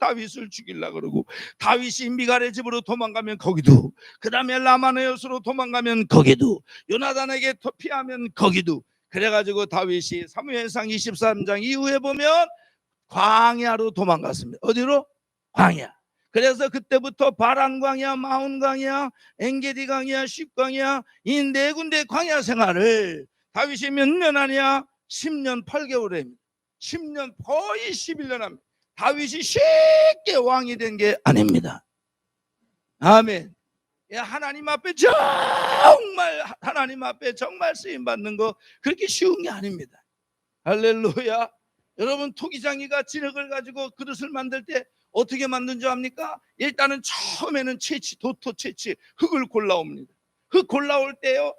[SPEAKER 1] 다윗을 죽이려고 그러고, 다윗이 미갈의 집으로 도망가면 거기도, 그 다음에 라마네옷으로 도망가면 거기도, 요나단에게 피하면 거기도. 그래가지고 다윗이 사무엘상 23장 이후에 보면 광야로 도망갔습니다. 어디로? 광야. 그래서 그때부터 바란 광야, 마온 광야, 엔게디 광야, 십 광야, 이 네 군데 광야 생활을 다윗이 몇 년 하냐? 10년 8개월에 10년, 거의 11년 합니다. 다윗이 쉽게 왕이 된 게 아닙니다. 아멘. 하나님 앞에 정말 쓰임 받는 거 그렇게 쉬운 게 아닙니다. 할렐루야. 여러분, 토기장이가 진흙을 가지고 그릇을 만들 때 어떻게 만든 줄 압니까? 일단은 처음에는 도토 채취 흙을 골라옵니다. 흙 골라올 때요,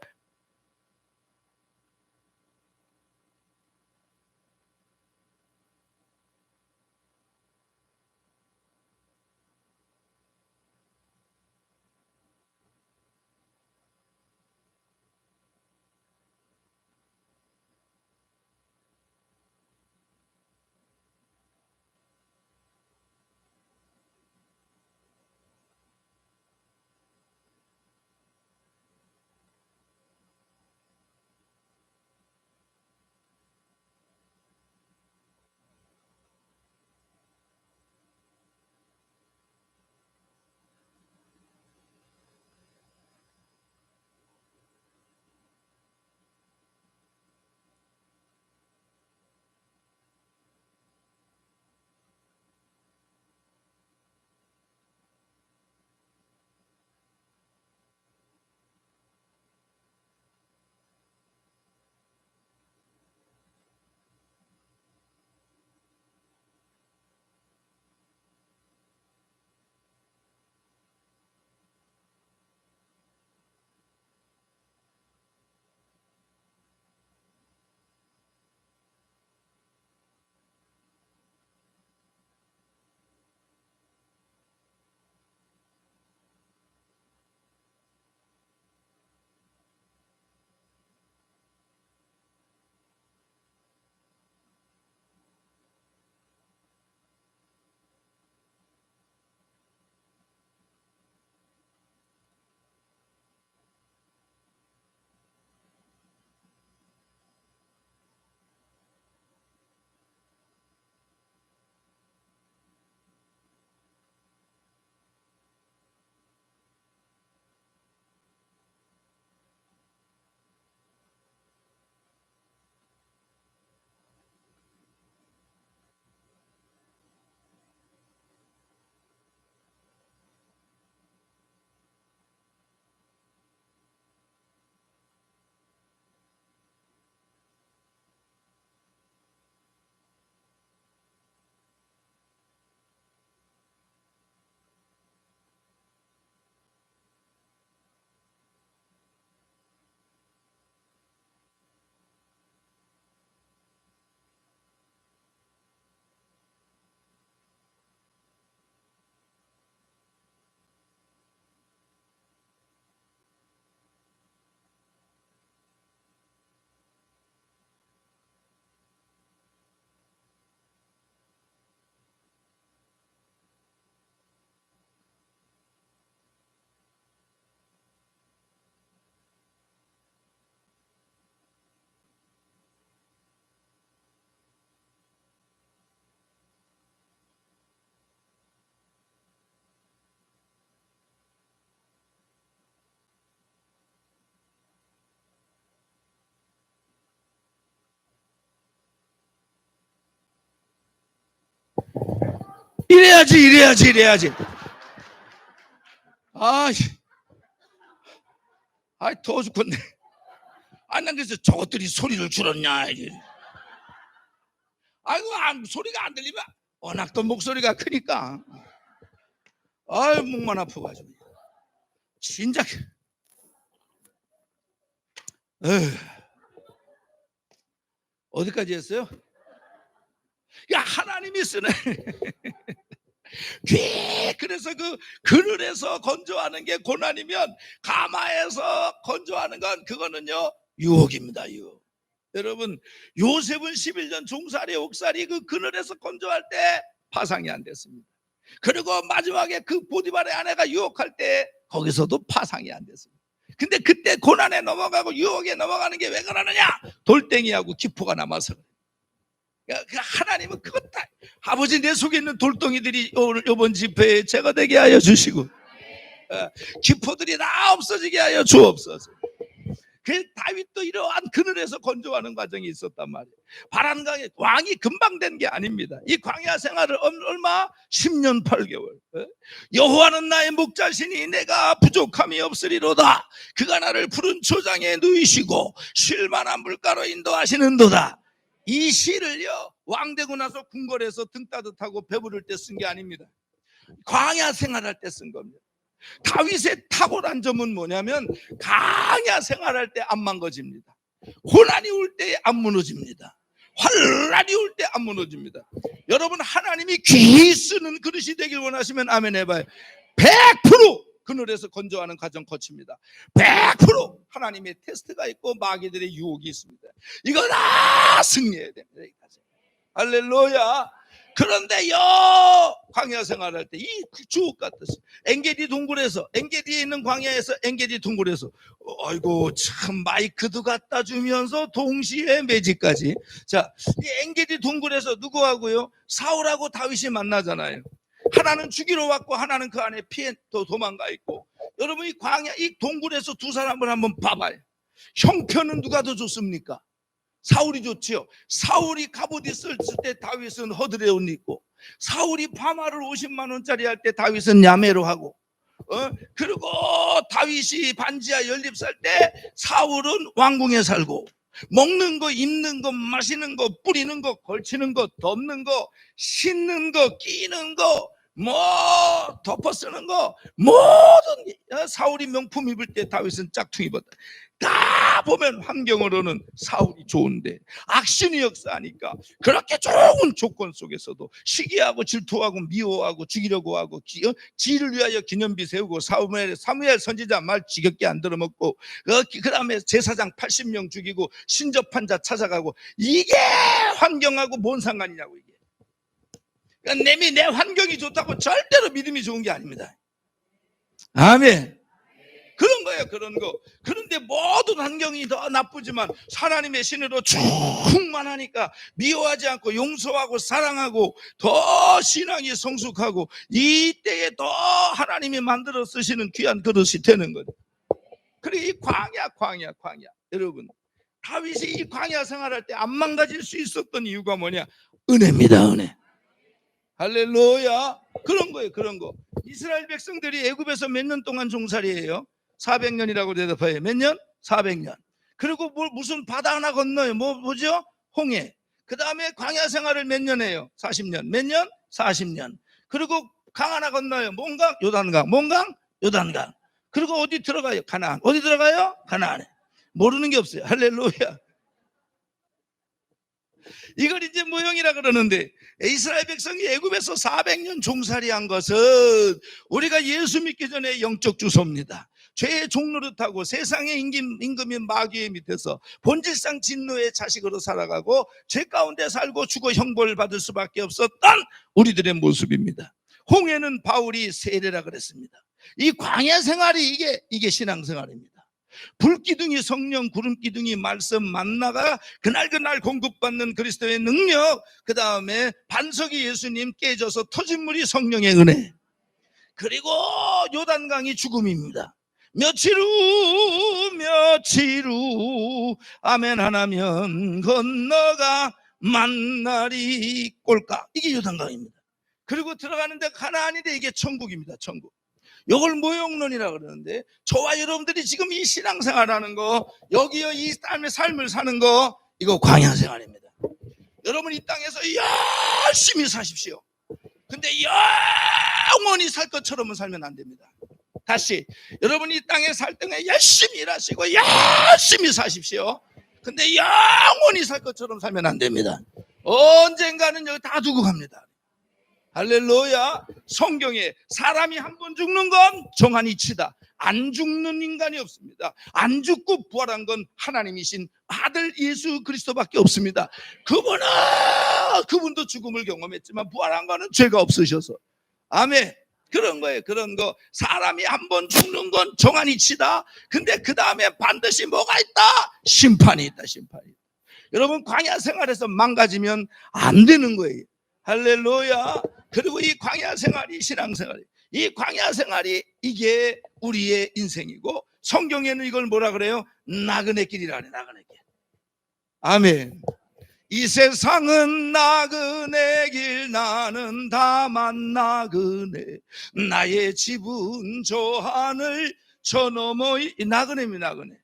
[SPEAKER 1] 이래야지. 더워 죽겠네. 난 그래서 저것들이 소리를 줄였냐. 아이고, 소리가 안 들리면 워낙 또 목소리가 크니까. 목만 아파가지고. 진작. 어디까지 했어요? 하나님이 쓰네. 그래서 그 그늘에서 건조하는 게 고난이면 가마에서 건조하는 건 그거는요 유혹입니다. 유혹. 여러분, 요셉은 11년 종살이 옥살이 그 그늘에서 건조할 때 파상이 안 됐습니다. 그리고 마지막에 그 보디발의 아내가 유혹할 때 거기서도 파상이 안 됐습니다. 근데 그때 고난에 넘어가고 유혹에 넘어가는 게 왜 그러느냐? 돌덩이하고 기포가 남아서. 하나님은 그것 다 아버지 내 속에 있는 돌덩이들이 오늘 이번 집회에 제거되게 하여 주시고 기포들이 다 없어지게 하여 주옵소서. 그 다윗도 이러한 그늘에서 건조하는 과정이 있었단 말이에요. 바란강에 왕이 금방 된 게 아닙니다. 이 광야 생활을 얼마? 10년 8개월. 여호와는 나의 목자시니 내가 부족함이 없으리로다. 그가 나를 푸른 초장에 누이시고 쉴 만한 물가로 인도하시는도다. 이 시를요 왕 되고 나서 궁궐에서 등 따뜻하고 배부를 때 쓴 게 아닙니다. 광야 생활할 때 쓴 겁니다. 다윗의 탁월한 점은 뭐냐면 광야 생활할 때 안 망가집니다. 고난이 올 때 안 무너집니다. 환란이 올 때 안 무너집니다. 여러분, 하나님이 귀히 쓰는 그릇이 되길 원하시면 아멘 해봐요. 100% 그늘에서 건조하는 과정 거칩니다. 100% 하나님의 테스트가 있고 마귀들의 유혹이 있습니다. 이거 다 승리해야 됩니다. 할렐루야. 그런데요 광야 생활할 때 이 주옥 같았어요. 엔게디 동굴에서, 엔게디에 있는 광야에서 엔게디 동굴에서 아이고 참 마이크도 갖다 주면서 동시에 매직까지. 자, 이 엔게디 동굴에서 누구하고요? 사울하고 다윗이 만나잖아요. 하나는 죽이러 왔고 하나는 그 안에 피해 또 도망가 있고. 여러분, 이 광야 이 동굴에서 두 사람을 한번 봐봐요. 형편은 누가 더 좋습니까? 사울이 좋지요. 사울이 갑옷 있을 때 다윗은 허드레 옷 입고, 사울이 파마를 50만 원짜리 할 때 다윗은 야매로 하고, 그리고 다윗이 반지하 연립 살 때 사울은 왕궁에 살고, 먹는 거, 입는 거, 마시는 거, 뿌리는 거, 걸치는 거, 덮는 거, 신는 거, 끼는 거, 덮어 쓰는 거, 모든 사울이 명품 입을 때 다윗은 짝퉁 입었다. 다 보면 환경으로는 사울이 좋은데 악신이 역사하니까 그렇게 좋은 조건 속에서도 시기하고 질투하고 미워하고 죽이려고 하고 지를 위하여 기념비 세우고 사무엘 선지자 말 지겹게 안 들어먹고 그 다음에 제사장 80명 죽이고 신접한 자 찾아가고, 이게 환경하고 뭔 상관이냐고. 이게 그러니까 내 환경이 좋다고 절대로 믿음이 좋은 게 아닙니다. 아멘. 그런 거예요, 그런 거. 그런데 모든 환경이 더 나쁘지만 하나님의 신으로 충만하니까 미워하지 않고 용서하고 사랑하고 더 신앙이 성숙하고 이때에 더 하나님이 만들어 쓰시는 귀한 그릇이 되는 거죠. 그리고 이 광야. 여러분, 다윗이 이 광야 생활할 때 안 망가질 수 있었던 이유가 뭐냐? 은혜입니다, 은혜. 할렐루야. 그런 거예요, 그런 거. 이스라엘 백성들이 애굽에서 몇 년 동안 종살이에요? 400년이라고 대답해요. 몇 년? 400년. 그리고 무슨 바다 하나 건너요. 뭐죠? 홍해. 그 다음에 광야 생활을 몇 년 해요? 40년. 몇 년? 40년. 그리고 강 하나 건너요. 뭔강? 요단강. 뭔강? 요단강. 그리고 어디 들어가요? 가나안. 어디 들어가요? 가나안에. 모르는 게 없어요. 할렐루야. 이걸 이제 모형이라 그러는데, 이스라엘 백성이 애굽에서 400년 종살이한 것은 우리가 예수 믿기 전에 영적 주소입니다. 죄의 종노릇하고 세상의 임금인 마귀의 밑에서 본질상 진노의 자식으로 살아가고 죄 가운데 살고 죽어 형벌을 받을 수밖에 없었던 우리들의 모습입니다. 홍해는 바울이 세례라 그랬습니다. 이 광야 생활이 이게 신앙생활입니다. 불기둥이 성령, 구름기둥이 말씀, 만나가 그날 공급받는 그리스도의 능력, 그 다음에 반석이 예수님, 깨져서 터진 물이 성령의 은혜, 그리고 요단강이 죽음입니다. 며칠 후 아멘 하나면 건너가 만날이 꼴까. 이게 요단강입니다. 그리고 들어가는데 가나안인데 이게 천국입니다. 천국. 이걸 모형론이라 그러는데, 저와 여러분들이 지금 이 신앙생활하는 거, 여기요 이 땅의 삶을 사는 거, 이거 광야생활입니다. 여러분 이 땅에서 열심히 사십시오. 근데 영원히 살 것처럼은 살면 안 됩니다. 다시, 여러분이 이 땅에 살 때에 열심히 일하시고 열심히 사십시오. 근데 영원히 살 것처럼 살면 안 됩니다. 언젠가는 여기 다 두고 갑니다. 할렐루야. 성경에 사람이 한 번 죽는 건 정한 이치다. 안 죽는 인간이 없습니다. 안 죽고 부활한 건 하나님이신 아들 예수 그리스도밖에 없습니다. 그분도 죽음을 경험했지만 부활한 거는 죄가 없으셔서. 아멘. 그런 거예요. 그런 거. 사람이 한 번 죽는 건 정한 이치다. 근데 그 다음에 반드시 뭐가 있다? 심판이 있다. 심판이 있다. 여러분 광야 생활에서 망가지면 안 되는 거예요. 할렐루야. 그리고 이 광야 생활이 신앙생활이, 이 광야 생활이 이게 우리의 인생이고, 성경에는 이걸 뭐라 그래요? 나그네 길이라 그래. 나그네 길. 아멘. 이 세상은 나그네 길, 나는 다만 나그네, 나의 집은 저 하늘 저 너머의 나그네입니다. 나그네.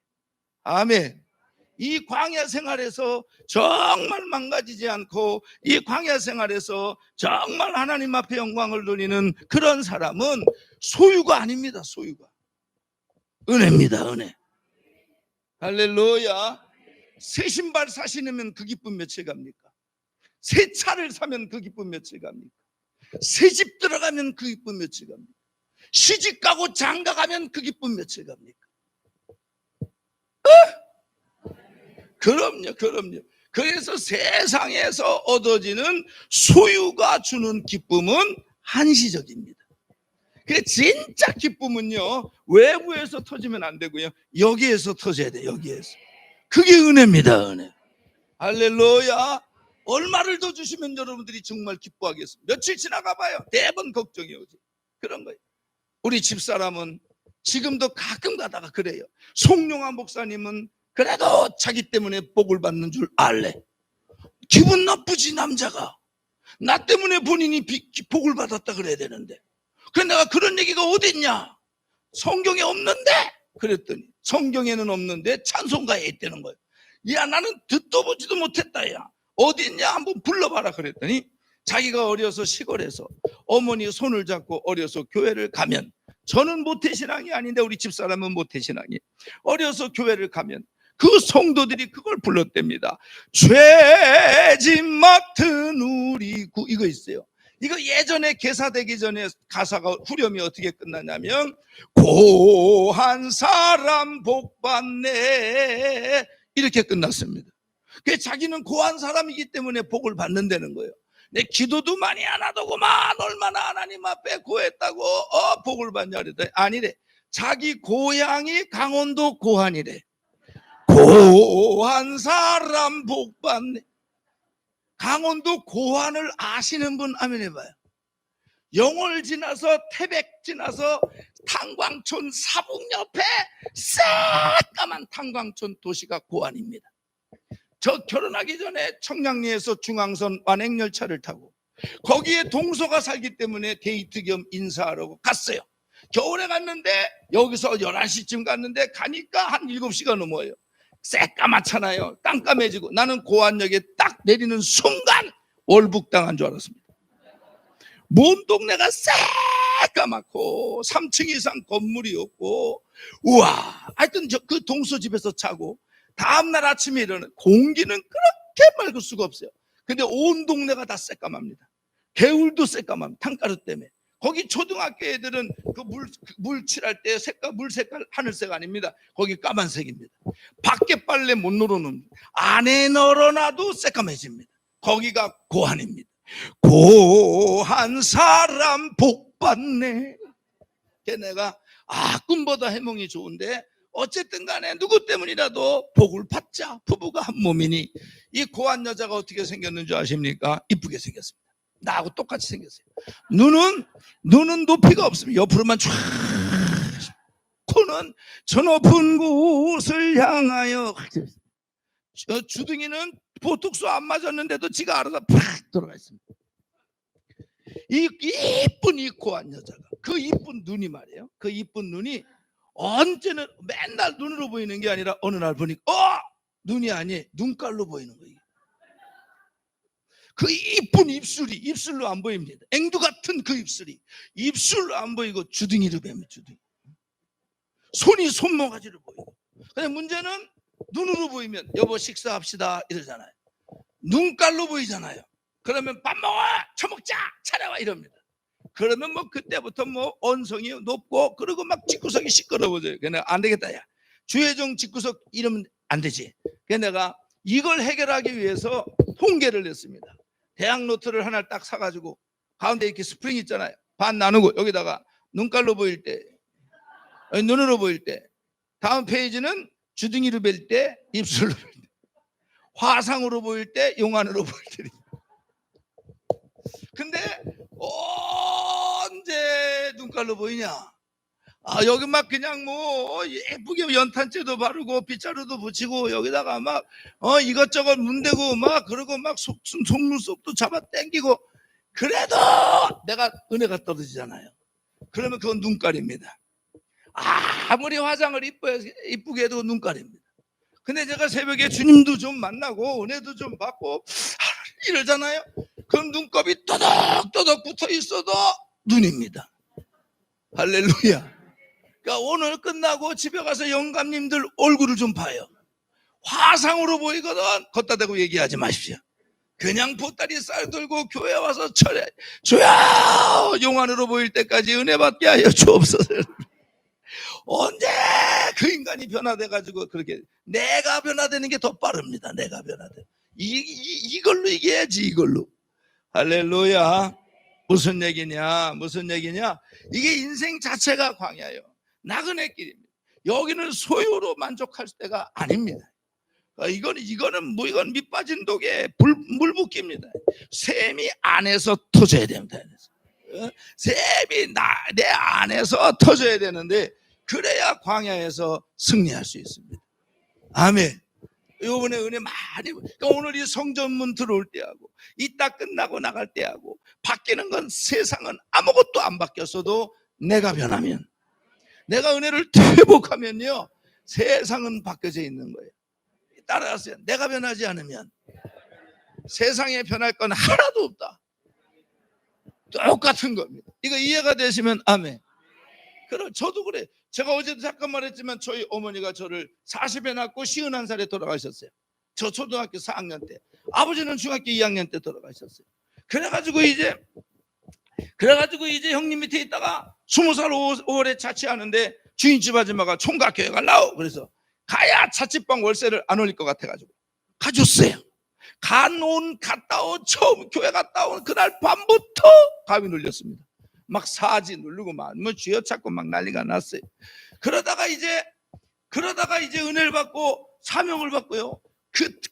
[SPEAKER 1] 아멘. 이 광야 생활에서 정말 망가지지 않고, 이 광야 생활에서 정말 하나님 앞에 영광을 돌리는 그런 사람은 소유가 아닙니다. 소유가 은혜입니다. 은혜. 할렐루야. 새 신발 사시면 그 기쁨 며칠 갑니까? 새 차를 사면 그 기쁨 며칠 갑니까? 새 집 들어가면 그 기쁨 며칠 갑니까? 시집 가고 장가 가면 그 기쁨 며칠 갑니까? 그럼요. 그럼요. 그래서 세상에서 얻어지는 소유가 주는 기쁨은 한시적입니다. 그 진짜 기쁨은요, 외부에서 터지면 안 되고요, 여기에서 터져야 돼요. 여기에서. 그게 은혜입니다. 은혜. 할렐루야. 얼마를 더 주시면 여러분들이 정말 기뻐하겠습니다. 며칠 지나가 봐요. 매번 걱정이 오지. 그런 거예요. 우리 집사람은 지금도 가끔 가다가 그래요. 송용환 목사님은 그래도 자기 때문에 복을 받는 줄 알래. 기분 나쁘지. 남자가 나 때문에 본인이 복을 받았다 그래야 되는데, 그래 내가 그런 얘기가 어딨냐, 성경에 없는데 그랬더니, 성경에는 없는데 찬송가에 있다는 거예요. 야, 나는 듣도 보지도 못했다. 야, 어딨냐 한번 불러봐라 그랬더니, 자기가 어려서 시골에서 어머니 손을 잡고 어려서 교회를 가면, 저는 모태신앙이 아닌데 우리 집사람은 모태신앙이, 어려서 교회를 가면 그 성도들이 그걸 불렀답니다. 죄짐 맡은 우리 구, 이거 있어요. 이거 예전에 개사되기 전에 가사가, 후렴이 어떻게 끝나냐면, 고한 사람 복 받네, 이렇게 끝났습니다. 그 자기는 고한 사람이기 때문에 복을 받는다는 거예요. 내 기도도 많이 안 하더구만, 얼마나 하나님 앞에 고했다고 복을 받냐 그랬더니 아니래. 자기 고향이 강원도 고한이래. 고한 사람 복 받네. 강원도 고한을 아시는 분 아멘 해봐요. 영월 지나서 태백 지나서 탄광촌 사북 옆에 새까만 탄광촌 도시가 고한입니다. 저 결혼하기 전에 청량리에서 중앙선 완행열차를 타고 거기에 동서가 살기 때문에 데이트 겸 인사하려고 갔어요. 겨울에 갔는데 여기서 11시쯤 갔는데 가니까 한 7시가 넘어요. 새까맣잖아요. 깜깜해지고, 나는 고안역에 딱 내리는 순간 월북당한 줄 알았습니다. 먼 동네가 새까맣고 3층 이상 건물이 없고, 우와, 하여튼 그 동서집에서 자고 다음날 아침에 일어나는 공기는 그렇게 맑을 수가 없어요. 근데 온 동네가 다 새까맣니다. 개울도 새까맣니다. 탄가루 때문에. 거기 초등학교 애들은 그 물 칠할 때 색깔, 물 색깔 하늘색 아닙니다. 거기 까만색입니다. 밖에 빨래 못 널어놓습니다. 안에 널어놔도 새까매집니다. 거기가 고한입니다. 고한 사람 복 받네. 걔네가 꿈보다 해몽이 좋은데 어쨌든 간에 누구 때문이라도 복을 받자. 부부가 한 몸이니. 이 고한 여자가 어떻게 생겼는 줄 아십니까? 이쁘게 생겼습니다. 나하고 똑같이 생겼어요. 눈은 높이가 없습니다. 옆으로만 쫙. 코는 저 높은 곳을 향하여. 주둥이는 보톡스 안 맞았는데도 지가 알아서 팍 들어가 있습니다. 이 이쁜 이 고한 여자가, 그 이쁜 눈이 말이에요. 그 이쁜 눈이 언제는 맨날 눈으로 보이는 게 아니라 어느 날 보니까 눈이 아니 눈깔로 보이는 거예요. 그 이쁜 입술이 입술로 안 보입니다. 앵두 같은 그 입술로 안 보이고 주둥이로 뱀이 주둥이. 손이 손모가지로 보이고. 근데 문제는 눈으로 보이면 여보 식사합시다 이러잖아요. 눈깔로 보이잖아요. 그러면 밥 먹어, 처먹자, 차려와 이럽니다. 그러면 뭐 그때부터 뭐 언성이 높고 그리고 막 집구석이 시끄러워져요. 그래서 안 되겠다 야. 주혜정 집구석 이러면 안 되지. 그래서 내가 이걸 해결하기 위해서 통계를 냈습니다. 대학 노트를 하나 딱 사가지고 가운데 이렇게 스프링 있잖아요. 반 나누고 여기다가 눈깔로 보일 때, 눈으로 보일 때, 다음 페이지는 주둥이로 보일 때, 입술로 보일 때, 화상으로 보일 때, 용안으로 보일 때. 근데 언제 눈깔로 보이냐? 여기 막 그냥 뭐 예쁘게 연탄재도 바르고 빗자루도 붙이고 여기다가 막 이것저것 문대고 막 그러고 막 속눈썹도 잡아 당기고 그래도 내가 은혜가 떨어지잖아요. 그러면 그건 눈깔입니다. 아무리 화장을 이쁘게 해도 눈깔입니다. 근데 제가 새벽에 주님도 좀 만나고 은혜도 좀 받고 이러잖아요. 그럼 눈곱이 또덕또덕 붙어 있어도 눈입니다. 할렐루야. 그러니까 오늘 끝나고 집에 가서 영감님들 얼굴을 좀 봐요. 화상으로 보이거든 걷다 대고 얘기하지 마십시오. 그냥 보따리 쌀 들고 교회 와서 철회 주여 용안으로 보일 때까지 은혜 받게 하여 주옵소서. 언제 그 인간이 변화돼가지고 그렇게 내가 변화되는 게 더 빠릅니다. 내가 변화돼. 이걸로 이겨야지 이걸로. 할렐루야. 무슨 얘기냐? 이게 인생 자체가 광야예요. 나그네 길입니다. 여기는 소유로 만족할 때가 아닙니다. 이거는 밑 빠진 독에 물 붓기입니다. 샘이 안에서 터져야 됩니다. 샘이 내 안에서 터져야 되는데 그래야 광야에서 승리할 수 있습니다. 아멘. 이번에 은혜 많이. 그러니까 오늘 이 성전문 들어올 때하고 이따 끝나고 나갈 때하고 바뀌는 건 세상은 아무것도 안 바뀌었어도 내가 변하면, 내가 은혜를 회복하면요 세상은 바뀌어져 있는 거예요. 따라하세요. 내가 변하지 않으면 세상에 변할 건 하나도 없다. 똑같은 겁니다. 이거 이해가 되시면 아멘. 그럼 저도 그래. 제가 어제도 잠깐 말했지만 저희 어머니가 저를 40에 낳고 51살에 돌아가셨어요. 저 초등학교 4학년 때. 아버지는 중학교 2학년 때 돌아가셨어요. 그래가지고 이제 형님 밑에 있다가 20살 5월에 자취하는데 주인집 아줌마가 총각 교회 갈라고 그래서 가야 자취방 월세를 안 올릴 것 같아가지고 가줬어요. 갔다 온 처음 교회 갔다 온 그날 밤부터 가위 눌렸습니다. 막 사지 누르고 막 뭐 쥐어찾고 막 난리가 났어요. 그러다가 이제 은혜를 받고 사명을 받고요.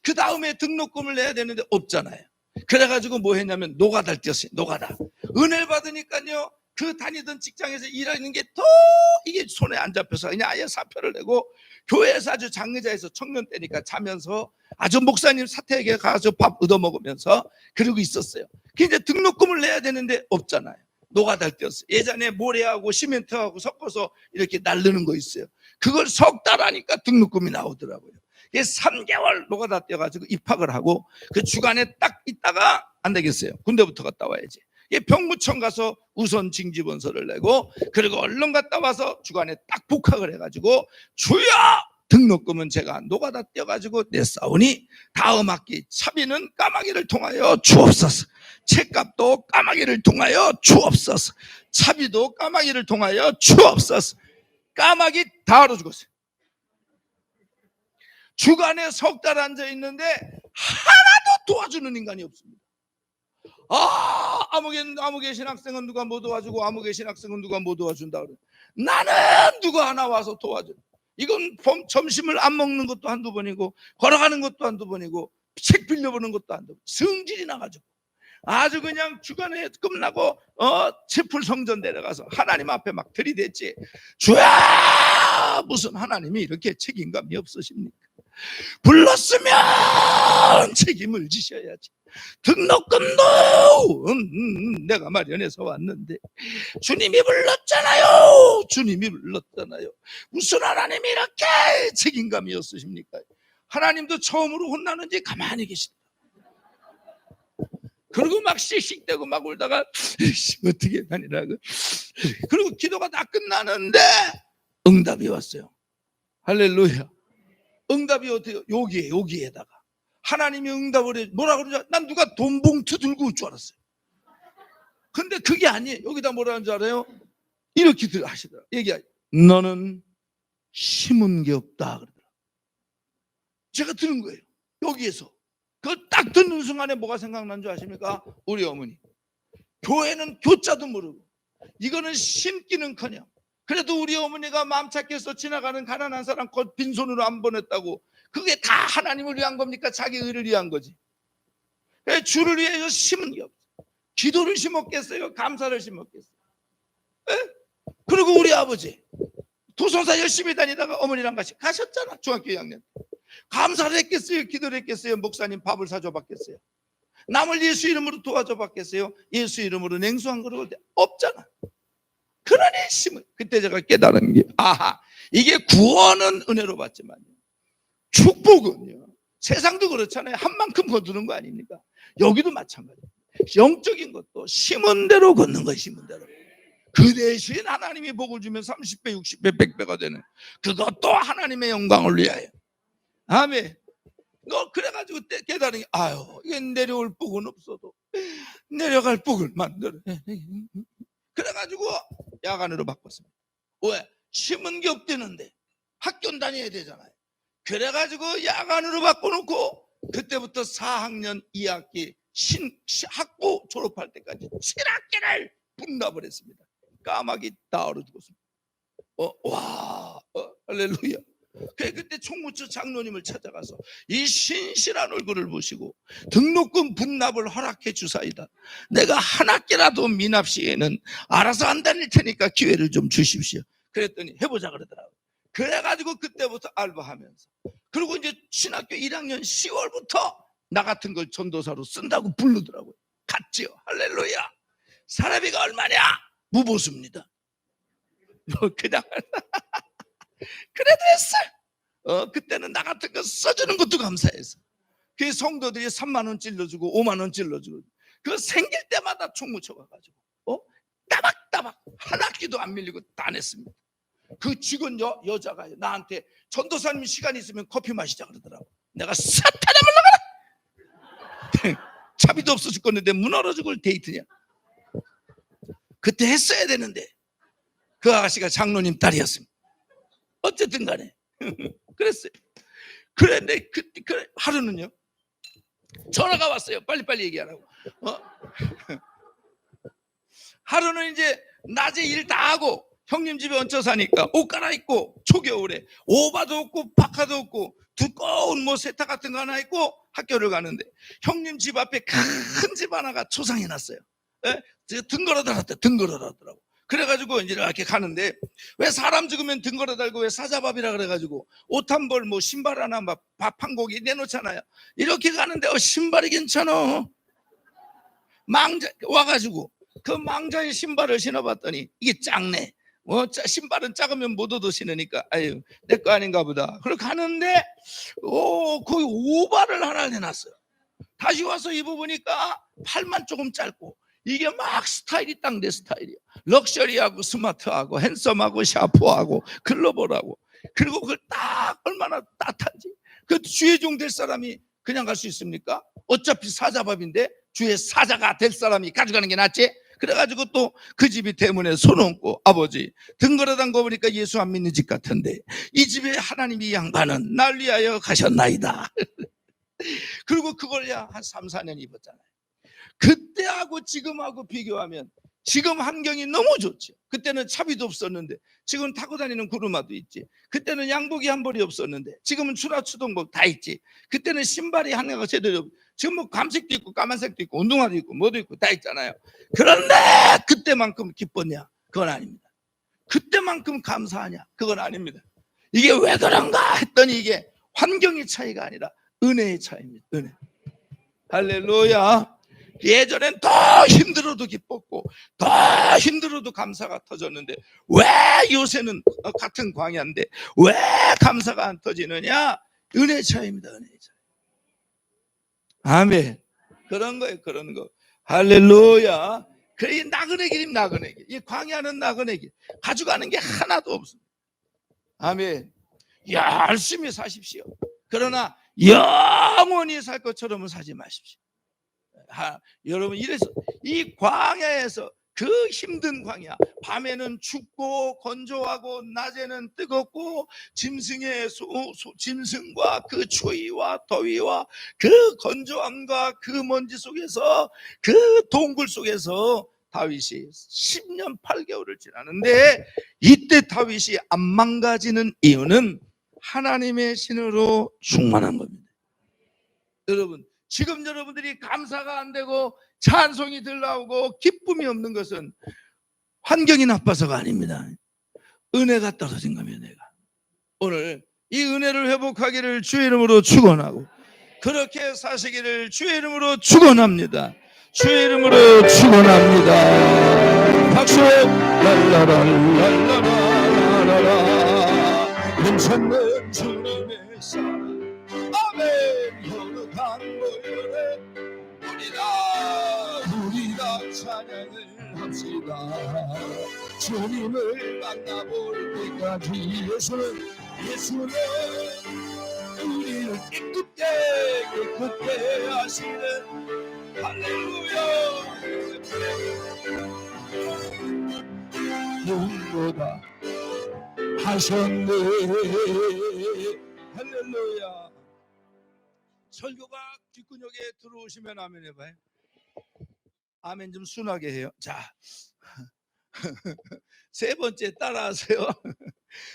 [SPEAKER 1] 그 다음에 등록금을 내야 되는데 없잖아요. 그래가지고 뭐 했냐면 노가다를 뛰었어요. 노가다. 은혜를 받으니까요. 그 다니던 직장에서 일하는 게 더 이게 손에 안 잡혀서 그냥 아예 사표를 내고 교회에서 아주 장의자에서 청년 때니까 자면서 아주 목사님 사택에 가서 밥 얻어먹으면서 그러고 있었어요. 근데 등록금을 내야 되는데 없잖아요. 노가다를 뛰었어요. 예전에 모래하고 시멘트하고 섞어서 이렇게 날르는 거 있어요. 그걸 석 달 하니까 등록금이 나오더라고요. 3개월 노가다 뛰어가지고 입학을 하고 그 주간에 딱 있다가 안 되겠어요. 군대부터 갔다 와야지. 병무청 가서 우선 징집원서를 내고 그리고 얼른 갔다 와서 주간에 딱 복학을 해가지고 주여 등록금은 제가 노가다 뛰어가지고 냈사오니 다음 학기 차비는 까마귀를 통하여 주옵소서. 책값도 까마귀를 통하여 주옵소서. 차비도 까마귀를 통하여 주옵소서. 까마귀 다 알아 죽었어요. 주간에 석 달 앉아 있는데 하나도 도와주는 인간이 없습니다. 아무개 신학생은 누가 못 도와주고 아무개 신학생은 누가 못 도와준다 그래. 나는 누가 하나 와서 도와줘. 이건 점심을 안 먹는 것도 한두 번이고 걸어가는 것도 한두 번이고 책 빌려보는 것도 한두 번. 성질이 나가지고 아주 그냥 주간에 끝나고 채풀 성전 내려가서 하나님 앞에 막 들이댔지. 주야 무슨 하나님이 이렇게 책임감이 없으십니까? 불렀으면 책임을 지셔야지. 등록금도 내가 마련해서 왔는데 주님이 불렀잖아요. 주님이 불렀잖아요. 무슨 하나님이 이렇게 책임감이 없으십니까? 하나님도 처음으로 혼나는지 가만히 계시다. 그리고 막 씩씩대고 막 울다가 어떻게 하니라고. 그리고 기도가 다 끝나는데 응답이 왔어요. 할렐루야. 응답이 어때요? 여기에다가 하나님이 응답을 해. 뭐라 그러냐? 난 누가 돈 봉투 들고 올 줄 알았어요. 근데 그게 아니에요. 여기다 뭐라는 줄 알아요? 이렇게 하시더라. 얘기하죠. 너는 심은 게 없다 그러더라. 제가 들은 거예요. 여기에서. 그 딱 듣는 순간에 뭐가 생각난 줄 아십니까? 우리 어머니. 교회는 교자도 모르고 이거는 심기는커녕 그래도 우리 어머니가 마음 착해서 지나가는 가난한 사람 빈손으로 안 보냈다고. 그게 다 하나님을 위한 겁니까? 자기 의를 위한 거지. 주를 위해서 심은 게 없어요. 기도를 심었겠어요? 감사를 심었겠어요? 에? 그리고 우리 아버지 도성사 열심히 다니다가 어머니랑 같이 가셨잖아. 중학교 2학년. 감사를 했겠어요? 기도를 했겠어요? 목사님 밥을 사줘 봤겠어요? 남을 예수 이름으로 도와줘 봤겠어요? 예수 이름으로 냉수 한 그릇 없잖아. 그러니 심은. 그때 제가 깨달은 게 아하, 이게 구원은 은혜로 받지만 축복은요, 세상도 그렇잖아요. 한 만큼 거두는 거 아닙니까? 여기도 마찬가지예요. 영적인 것도 심은 대로 걷는 거예요. 심은 대로. 그 대신 하나님이 복을 주면 30배, 60배, 100배가 되는, 그것도 하나님의 영광을 위하여. 아멘. 그래가지고 깨달은 게 아유, 이게 내려올 복은 없어도 내려갈 복을 만들어. 그래가지고 야간으로 바꿨습니다. 왜? 심은 게 없대는데 학교 다녀야 되잖아요. 그래가지고 야간으로 바꿔놓고 그때부터 4학년 2학기 학부 졸업할 때까지 7학기를 분납을 했습니다. 까마귀 다 얼어 죽었습니다. 할렐루야. 그때 총무처 장로님을 찾아가서 이 신실한 얼굴을 보시고 등록금 분납을 허락해 주사이다. 내가 한 학기라도 미납 시에는 알아서 안 다닐 테니까 기회를 좀 주십시오. 그랬더니 해보자 그러더라고요. 그래가지고 그때부터 알바하면서, 그리고 이제 신학교 1학년 10월부터 나 같은 걸 전도사로 쓴다고 부르더라고요. 갔지요. 할렐루야. 사례비가 얼마냐? 무보수입니다. 그냥 그래도 했어요. 그때는 나 같은 거 써주는 것도 감사해서. 그 성도들이 3만 원 찔러주고 5만 원 찔러주고, 그거 생길 때마다 총무처 가가지고 따박따박 한 학기도 안 밀리고 다 냈습니다. 그 직원 여자가 나한테 전도사님 시간 있으면 커피 마시자 그러더라고. 내가 사탄아 물러가라. 차비도 없어 죽겠는데 문 얼어 죽을 데이트냐. 그때 했어야 되는데 그 아가씨가 장로님 딸이었습니다. 어쨌든 간에 그랬어요. 그런데 그래 하루는요 전화가 왔어요. 빨리빨리 얘기하라고. 하루는 이제 낮에 일 다 하고 형님 집에 얹혀 사니까 옷 갈아입고 초겨울에 오바도 없고 파카도 없고 두꺼운 뭐 세탁 같은 거 하나 입고 학교를 가는데 형님 집 앞에 큰 집 하나가 초상해 놨어요. 등 걸어 달았대. 등 걸어 달더라고. 그래가지고 이제 이렇게 가는데, 왜 사람 죽으면 등 걸어 달고 왜 사자밥이라 그래가지고 옷 한 벌 뭐 신발 하나 밥 한 고기 내놓잖아요. 이렇게 가는데 신발이 괜찮아. 망자 와가지고 그 망자의 신발을 신어봤더니 이게 작네. 신발은 작으면 못 얻어 신으니까 아유 내 거 아닌가 보다. 그리고 가는데 거기 오바를 하나 해놨어요. 다시 와서 입어보니까 팔만 조금 짧고, 이게 막 스타일이 딱 내 스타일이야. 럭셔리하고 스마트하고 핸섬하고 샤프하고 글로벌하고. 그리고 그걸 딱 얼마나 따뜻한지. 그 주의 종 될 사람이 그냥 갈 수 있습니까? 어차피 사자밥인데 주의 사자가 될 사람이 가져가는 게 낫지. 그래가지고 또 그 집이 대문에 손 얹고, 아버지 등 걸어 담궈 보니까 예수 안 믿는 집 같은데 이 집에 하나님이 양반은 날 위하여 가셨나이다. 그리고 그걸 한 3, 4년 입었잖아요. 그때하고 지금하고 비교하면 지금 환경이 너무 좋죠. 그때는 차비도 없었는데 지금 타고 다니는 구르마도 있지. 그때는 양복이 한 벌이 없었는데 지금은 추라추동복 다 있지. 그때는 신발이 하나가 제대로, 지금 뭐 감색도 있고 까만색도 있고 운동화도 있고 뭐도 있고 다 있잖아요. 그런데 그때만큼 기뻤냐? 그건 아닙니다. 그때만큼 감사하냐? 그건 아닙니다. 이게 왜 그런가 했더니 이게 환경의 차이가 아니라 은혜의 차이입니다. 은혜. 할렐루야. 예전엔 더 힘들어도 기뻤고 더 힘들어도 감사가 터졌는데 왜 요새는 같은 광야인데 왜 감사가 안 터지느냐? 은혜의 차이입니다. 은혜의 차이. 아멘. 그런 거예요. 그런 거. 할렐루야. 그래, 이 나그네 길입니다. 나그네 길. 이 광야는 나그네 길. 가져가는 게 하나도 없습니다. 아멘. 열심히 사십시오. 그러나 영원히 살 것처럼은 사지 마십시오. 여러분, 이래서 이 광야에서 그 힘든 광야, 밤에는 춥고 건조하고 낮에는 뜨겁고 짐승과 그 추위와 더위와 그 건조함과 그 먼지 속에서 그 동굴 속에서 다윗이 10년 8개월을 지나는데 이때 다윗이 안 망가지는 이유는 하나님의 신으로 충만한 겁니다. 여러분, 지금 여러분들이 감사가 안 되고 찬송이 덜 나오고 기쁨이 없는 것은 환경이 나빠서가 아닙니다. 은혜가 떨어진 겁니다. 내가 오늘 이 은혜를 회복하기를 주의 이름으로 축원하고 그렇게 사시기를 주의 이름으로 축원합니다. 주의 이름으로 축원합니다. 박수. 랄라랄랄라라라라 넘쳤는 주님의 사랑. 아멘. 현혹한 모여에 우리가 찬양을 합시다. 주님을 만나볼 때까지 예수는 우리를 깨끗게 하시는 할렐루야. 눈보다 하셨네. 할렐루야. 설교가 뒷근육에 들어오시면 아멘 해봐요. 아멘 좀 순하게 해요. 자, 세 번째 따라하세요.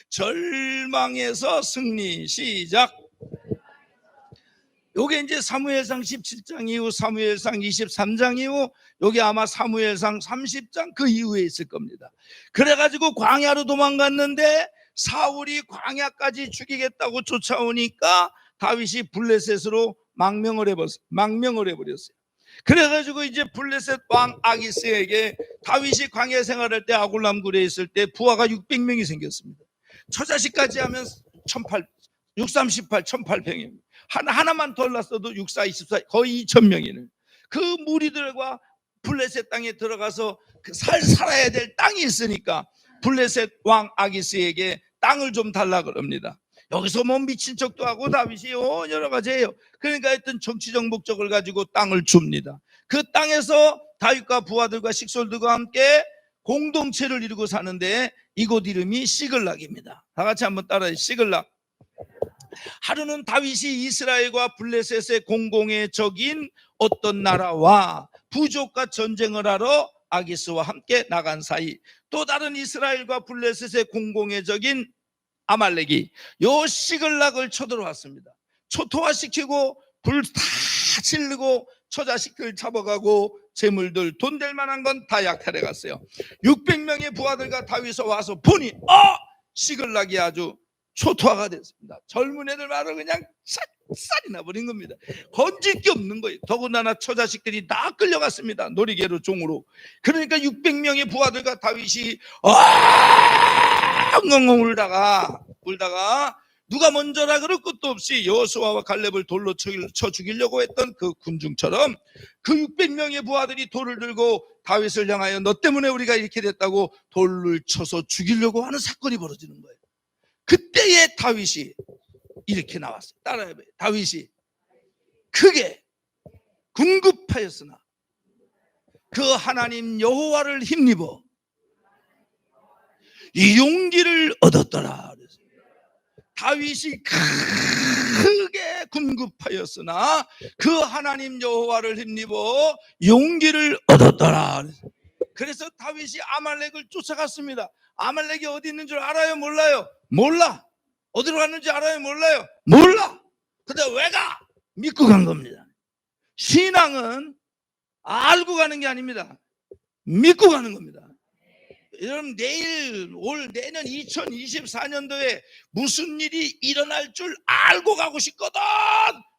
[SPEAKER 1] 절망에서 승리. 시작. 요게 이제 사무엘상 17장 이후 사무엘상 23장 이후 요게 아마 사무엘상 30장 그 이후에 있을 겁니다. 그래가지고 광야로 도망갔는데 사울이 광야까지 죽이겠다고 쫓아오니까 다윗이 블레셋으로 망명을 해버렸어요. 그래가지고 이제 블레셋 왕 아기스에게 다윗이 광야 생활할 때 아굴람 굴에 있을 때 부하가 600명이 생겼습니다. 처자식까지 하면 638, 1800명. 하나만 더 났어도 64, 24 거의 2000명이네. 그 무리들과 블레셋 땅에 들어가서 살아야 될 땅이 있으니까 블레셋 왕 아기스에게 땅을 좀 달라 그럽니다. 여기서 뭐 미친 척도 하고 다윗이 여러 가지 해요. 그러니까 하여튼 정치적 목적을 가지고 땅을 줍니다. 그 땅에서 다윗과 부하들과 식솔들과 함께 공동체를 이루고 사는데 이곳 이름이 시글락입니다. 다 같이 한번 따라해. 시글락. 하루는 다윗이 이스라엘과 블레셋의 공공의 적인 어떤 나라와 부족과 전쟁을 하러 아기스와 함께 나간 사이 또 다른 이스라엘과 블레셋의 공공의 적인 아말렉이 요 시글락을 쳐들어왔습니다. 초토화시키고 불 다 질르고 처자식들 잡아가고 재물들 돈 될 만한 건 다 약탈해 갔어요. 600명의 부하들과 다윗이 와서 보니 시글락이 아주 초토화가 됐습니다. 젊은 애들 말을 그냥 쌀이 나버린 겁니다. 건질 게 없는 거예요. 더군다나 처자식들이 다 끌려갔습니다. 놀이개로 종으로. 그러니까 600명의 부하들과 다윗이 엉엉 울다가 누가 먼저라 그럴 것도 없이 여호수아와 갈렙을 돌로 쳐 죽이려고 했던 그 군중처럼 그 600명의 부하들이 돌을 들고 다윗을 향하여 너 때문에 우리가 이렇게 됐다고 돌을 쳐서 죽이려고 하는 사건이 벌어지는 거예요. 그때의 다윗이 이렇게 나왔어요. 따라해봐요. 다윗이 크게 궁급하였으나 그 하나님 여호와를 힘입어 이 용기를 얻었더라. 다윗이 크게 궁급하였으나 그 하나님 여호와를 힘입어 용기를 얻었더라. 그래서 다윗이 아말렉을 쫓아갔습니다. 아말렉이 어디 있는 줄 알아요? 몰라요? 몰라. 어디로 갔는지 알아요? 몰라요? 몰라. 근데 왜 가? 믿고 간 겁니다. 신앙은 알고 가는 게 아닙니다. 믿고 가는 겁니다. 여러분 내년 2024년도에 무슨 일이 일어날 줄 알고 가고 싶거든.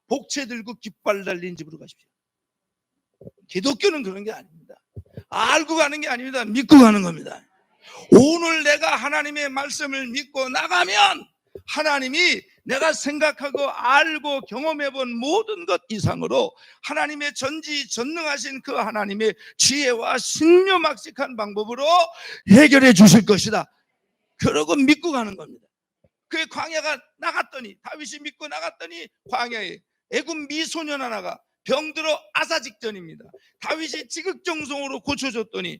[SPEAKER 1] 복채 들고 깃발 달린 집으로 가십시오. 기독교는 그런 게 아닙니다. 알고 가는 게 아닙니다. 믿고 가는 겁니다. 오늘 내가 하나님의 말씀을 믿고 나가면 하나님이 내가 생각하고 알고 경험해본 모든 것 이상으로 하나님의 전지전능하신 그 하나님의 지혜와 신묘막sik한 방법으로 해결해 주실 것이다. 그러고 믿고 가는 겁니다. 그 광야가 나갔더니, 다윗이 믿고 나갔더니 광야에 애굽 미소년 하나가 병들어 아사 직전입니다. 다윗이 지극정성으로 고쳐줬더니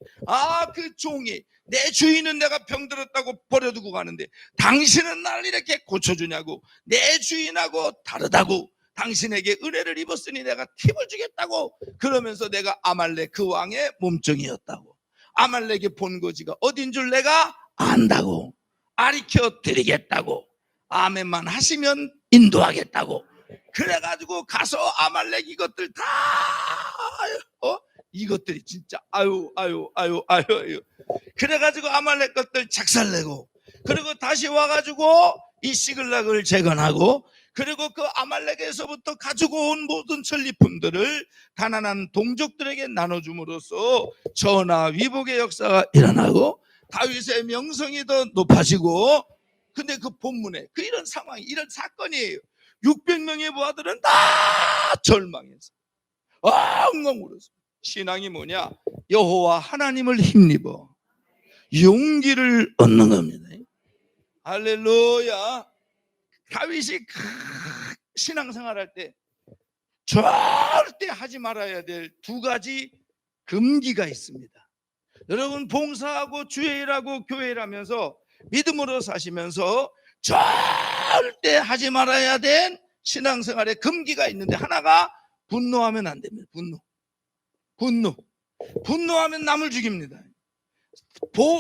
[SPEAKER 1] 그 종이, 내 주인은 내가 병들었다고 버려두고 가는데 당신은 나를 이렇게 고쳐주냐고, 내 주인하고 다르다고, 당신에게 은혜를 입었으니 내가 팁을 주겠다고, 그러면서 내가 아말렉 그 왕의 몸종이었다고, 아말렉의 본거지가 어딘 줄 내가 안다고, 가르쳐 드리겠다고, 아멘만 하시면 인도하겠다고. 그래가지고 가서 아말렉 이것들 다 이것들이 진짜 아유 그래가지고 아말렉 것들 작살내고, 그리고 다시 와가지고 이 시글락을 재건하고, 그리고 그 아말렉에서부터 가지고 온 모든 전리품들을 가난한 동족들에게 나눠줌으로써 전하 위복의 역사가 일어나고 다윗의 명성이 더 높아지고. 근데 그 본문에 이런 상황이, 이런 사건이에요. 600명의 부하들은 다 절망해서 엉엉 울었어. 신앙이 뭐냐? 여호와 하나님을 힘입어 용기를 얻는 겁니다. 할렐루야. 다윗이 신앙생활할 때 절대 하지 말아야 될 두 가지 금기가 있습니다. 여러분, 봉사하고 주일하고 교회를 하면서 믿음으로 사시면서 절대 하지 말아야 될 신앙생활에 금기가 있는데, 하나가 분노하면 안 됩니다. 분노하면 남을 죽입니다.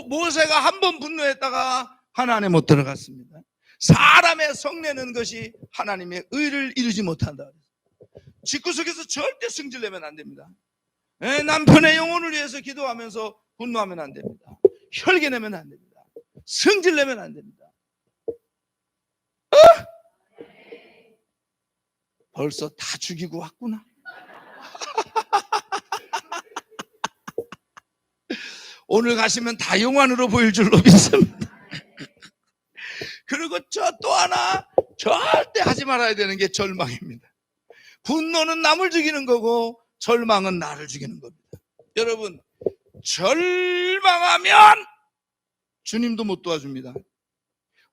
[SPEAKER 1] 모세가 한 번 분노했다가 하나님에 못 들어갔습니다. 사람의 성내는 것이 하나님의 의를 이루지 못한다. 집구석에서 절대 승질내면 안 됩니다. 남편의 영혼을 위해서 기도하면서 분노하면 안 됩니다. 혈기내면 안 됩니다. 승질내면 안 됩니다. 벌써 다 죽이고 왔구나. 오늘 가시면 다 용안으로 보일 줄로 믿습니다. 그리고 또 하나 절대 하지 말아야 되는 게 절망입니다. 분노는 남을 죽이는 거고 절망은 나를 죽이는 겁니다. 여러분, 절망하면 주님도 못 도와줍니다.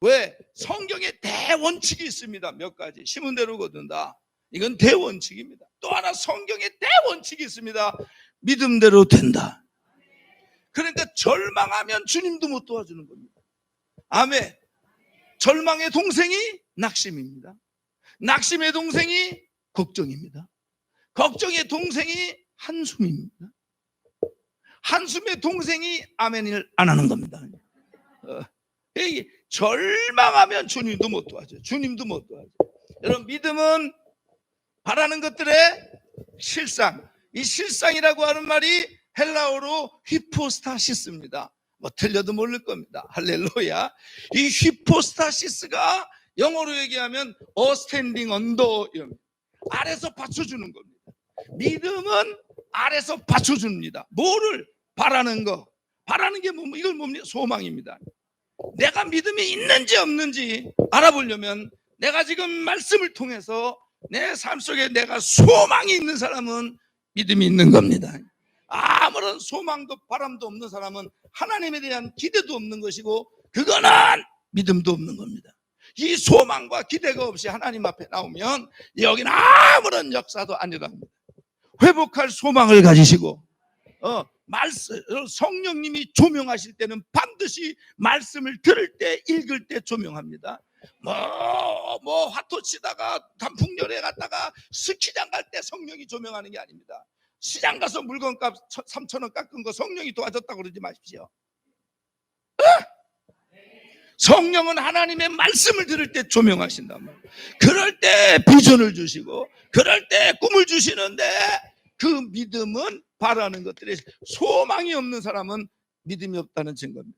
[SPEAKER 1] 왜? 성경에 대원칙이 있습니다. 몇 가지. 심은 대로 거둔다. 이건 대원칙입니다. 또 하나 성경에 대원칙이 있습니다. 믿음대로 된다. 그러니까 절망하면 주님도 못 도와주는 겁니다. 아멘. 절망의 동생이 낙심입니다. 낙심의 동생이 걱정입니다. 걱정의 동생이 한숨입니다. 한숨의 동생이 아멘을 안 하는 겁니다. 절망하면 주님도 못 도와줘요. 주님도 못 도와줘요. 여러분, 믿음은 바라는 것들의 실상. 이 실상이라고 하는 말이 헬라어로 휘포스타시스입니다. 뭐 틀려도 모를 겁니다. 할렐루야. 이 휘포스타시스가 영어로 얘기하면 standing on the, 아래서 받쳐주는 겁니다. 믿음은 아래서 받쳐줍니다. 뭐를? 바라는 거. 바라는 게 이건 뭡니까? 소망입니다. 내가 믿음이 있는지 없는지 알아보려면 내가 지금 말씀을 통해서 내 삶 속에 내가 소망이 있는 사람은 믿음이 있는 겁니다. 아무런 소망도 바람도 없는 사람은 하나님에 대한 기대도 없는 것이고, 그거는 믿음도 없는 겁니다. 이 소망과 기대가 없이 하나님 앞에 나오면 여기는 아무런 역사도 아니랍니다. 회복할 소망을 가지시고, 성령님이 조명하실 때는 반드시 말씀을 들을 때, 읽을 때 조명합니다. 화토 치다가 단풍열에 갔다가 스키장 갈 때 성령이 조명하는 게 아닙니다. 시장 가서 물건값 3,000원 깎은 거 성령이 도와줬다고 그러지 마십시오. 성령은 하나님의 말씀을 들을 때 조명하신단 말이에요. 그럴 때 비전을 주시고, 그럴 때 꿈을 주시는데, 그 믿음은 바라는 것들이, 소망이 없는 사람은 믿음이 없다는 증거입니다.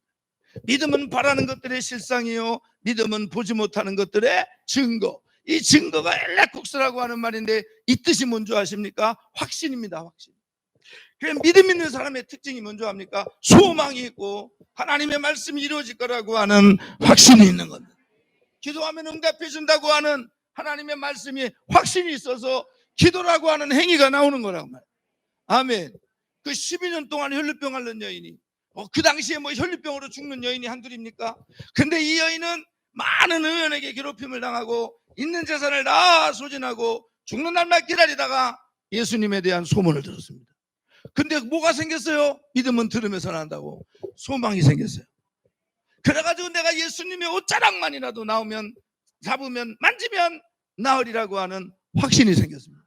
[SPEAKER 1] 믿음은 바라는 것들의 실상이요, 믿음은 보지 못하는 것들의 증거. 이 증거가 엘레국스라고 하는 말인데 이 뜻이 뭔지 아십니까? 확신입니다. 확신. 그럼 믿음 있는 사람의 특징이 뭔지 압니까? 소망이 있고 하나님의 말씀이 이루어질 거라고 하는 확신이 있는 겁니다. 기도하면 응답해 준다고 하는 하나님의 말씀이 확신이 있어서 기도라고 하는 행위가 나오는 거라고 말이에요. 아멘. 그 12년 동안 혈루병 앓는 여인이 그 당시에 뭐 혈루병으로 죽는 여인이 한둘입니까? 근데 이 여인은 많은 의원에게 괴롭힘을 당하고 있는 재산을 다 소진하고 죽는 날만 기다리다가 예수님에 대한 소문을 들었습니다. 근데 뭐가 생겼어요? 믿음은 들으면서 난다고. 소망이 생겼어요. 그래가지고 내가 예수님의 옷자락만이라도 나오면, 잡으면, 만지면 나으리라고 하는 확신이 생겼습니다.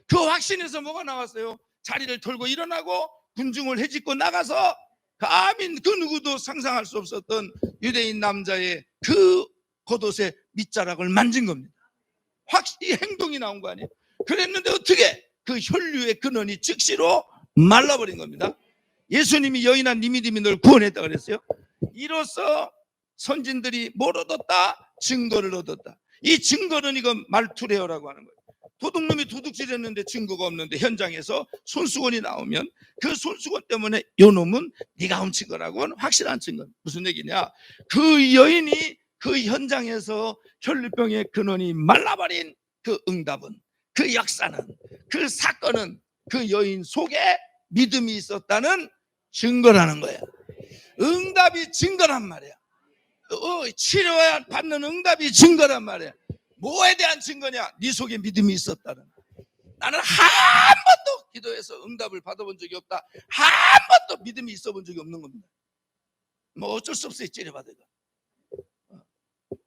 [SPEAKER 1] 그 확신에서 뭐가 나왔어요? 자리를 털고 일어나고 군중을 헤집고 나가서 감히 그 누구도 상상할 수 없었던 유대인 남자의 그 겉옷의 밑자락을 만진 겁니다. 이 행동이 나온 거 아니에요? 그랬는데 어떻게 그 혈류의 근원이 즉시로 말라버린 겁니다. 예수님이 여인아 네 믿음이 널 구원했다 그랬어요. 이로써 선진들이 뭘 얻었다? 증거를 얻었다. 이 증거는 이건 말투레어라고 하는 거예요. 도둑놈이 도둑질했는데 증거가 없는데 현장에서 손수건이 나오면 그 손수건 때문에 요 놈은 네가 훔친 거라고 하는 확실한 증거. 무슨 얘기냐? 그 여인이 그 현장에서 혈루병의 근원이 말라버린 그 응답은, 그 역사는, 그 사건은 그 여인 속에 믿음이 있었다는 증거라는 거야. 응답이 증거란 말이야. 치료해야 받는 응답이 증거란 말이야. 뭐에 대한 증거냐? 네 속에 믿음이 있었다는. 나는 한 번도 기도해서 응답을 받아본 적이 없다. 한 번도 믿음이 있어 본 적이 없는 겁니다. 뭐 어쩔 수 없어요. 찌려받아가.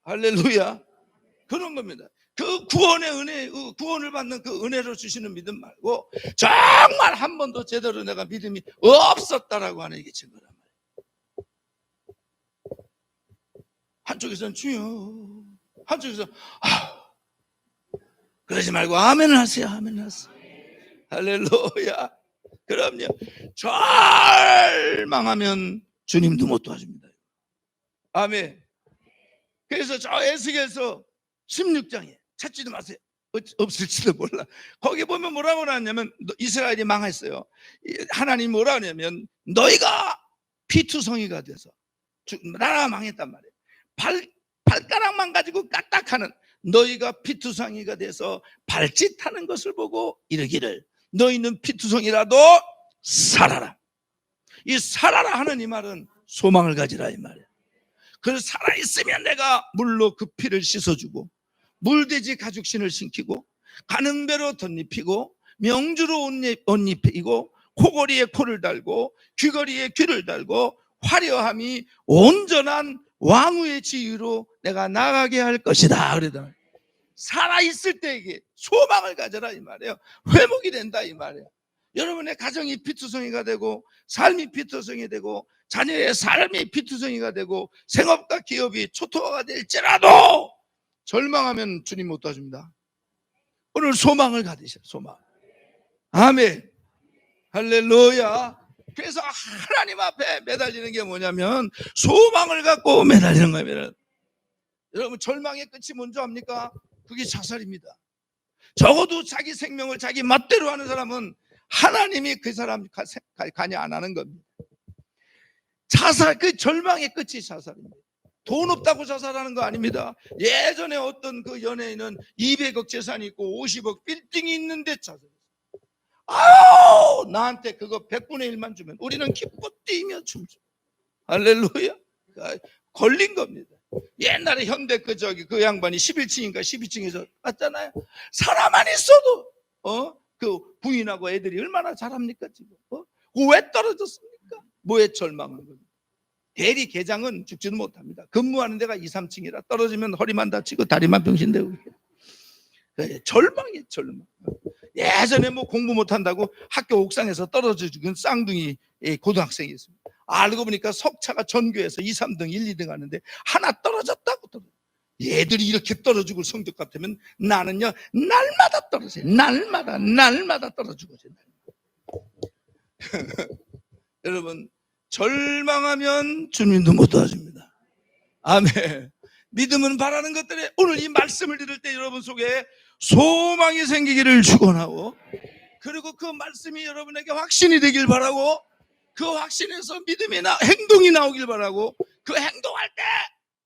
[SPEAKER 1] 할렐루야. 그런 겁니다. 그 구원의 은혜, 구원을 받는 그 은혜로 주시는 믿음 말고 정말 한 번도 제대로 내가 믿음이 없었다라고 하는 이게 증거란 말이에요. 한쪽에서는 주여, 한쪽에서 그러지 말고 아멘을 하세요. 아멘을 하세요. 할렐루야. 그럼요. 절망하면 주님도 못 도와줍니다. 아멘. 그래서 저 에스겔서 16장에 찾지도 마세요. 없을지도 몰라. 거기 보면 뭐라고 하냐면 이스라엘이 망했어요. 하나님 뭐라고 하냐면 너희가 피투성이가 돼서 나라가 망했단 말이에요. 발가락만 가지고 까딱하는 너희가 피투성이가 돼서 발짓하는 것을 보고 이르기를 너희는 피투성이라도 살아라. 이 살아라 하는 이 말은 소망을 가지라 이 말이에요. 그래서 살아있으면 내가 물로 그 피를 씻어주고 물돼지 가죽신을 신기고 가는 배로 덧입히고 명주로 옷 입히고 코걸이에 코를 달고 귀걸이에 귀를 달고 화려함이 온전한 왕후의 지위로 내가 나가게 할 것이다. 그러더라. 살아있을 때 이게 소망을 가져라 이 말이에요. 회복이 된다 이 말이에요. 여러분의 가정이 피투성이가 되고 삶이 피투성이 되고 자녀의 삶이 피투성이가 되고 생업과 기업이 초토화가 될지라도 절망하면 주님 못 도와줍니다. 오늘 소망을 가지셔. 소망. 아멘. 할렐루야. 그래서 하나님 앞에 매달리는 게 뭐냐면 소망을 갖고 매달리는 거예요. 여러분 절망의 끝이 뭔지 압니까? 그게 자살입니다. 적어도 자기 생명을 자기 멋대로 하는 사람은 하나님이 그 사람 관여 안 하는 겁니다. 자살, 그 절망의 끝이 자살입니다. 돈 없다고 자살하는 거 아닙니다. 예전에 어떤 그 연예인은 200억 재산이 있고 50억 빌딩이 있는데 자살했어요. 아우, 나한테 그거 100분의 1만 주면 우리는 기뻐 뛰며 춤춰. 할렐루야. 걸린 겁니다. 옛날에 현대 그 양반이 11층인가 12층에서 왔잖아요. 사람만 있어도 그 부인하고 애들이 얼마나 잘합니까 지금? 왜 떨어졌습니까? 뭐에 절망한 겁니다. 대리 계장은 죽지도 못합니다. 근무하는 데가 2, 3층이라 떨어지면 허리만 다치고 다리만 병신되고. 절망이에요, 절망. 예전에 뭐 공부 못한다고 학교 옥상에서 떨어져 죽은 쌍둥이 고등학생이 있습니다. 알고 보니까 석차가 전교에서 2, 3등, 1, 2등 하는데 하나 떨어졌다고 떨어져. 얘들이 이렇게 떨어지고 성적 같으면 나는요 날마다 떨어져요. 날마다 떨어지고. 여러분 절망하면 주님도 못 도와줍니다. 아멘. 믿음은 바라는 것들에 오늘 이 말씀을 들을 때 여러분 속에 소망이 생기기를 축원하고, 그리고 그 말씀이 여러분에게 확신이 되길 바라고, 그 확신에서 믿음이나 행동이 나오길 바라고, 그 행동할 때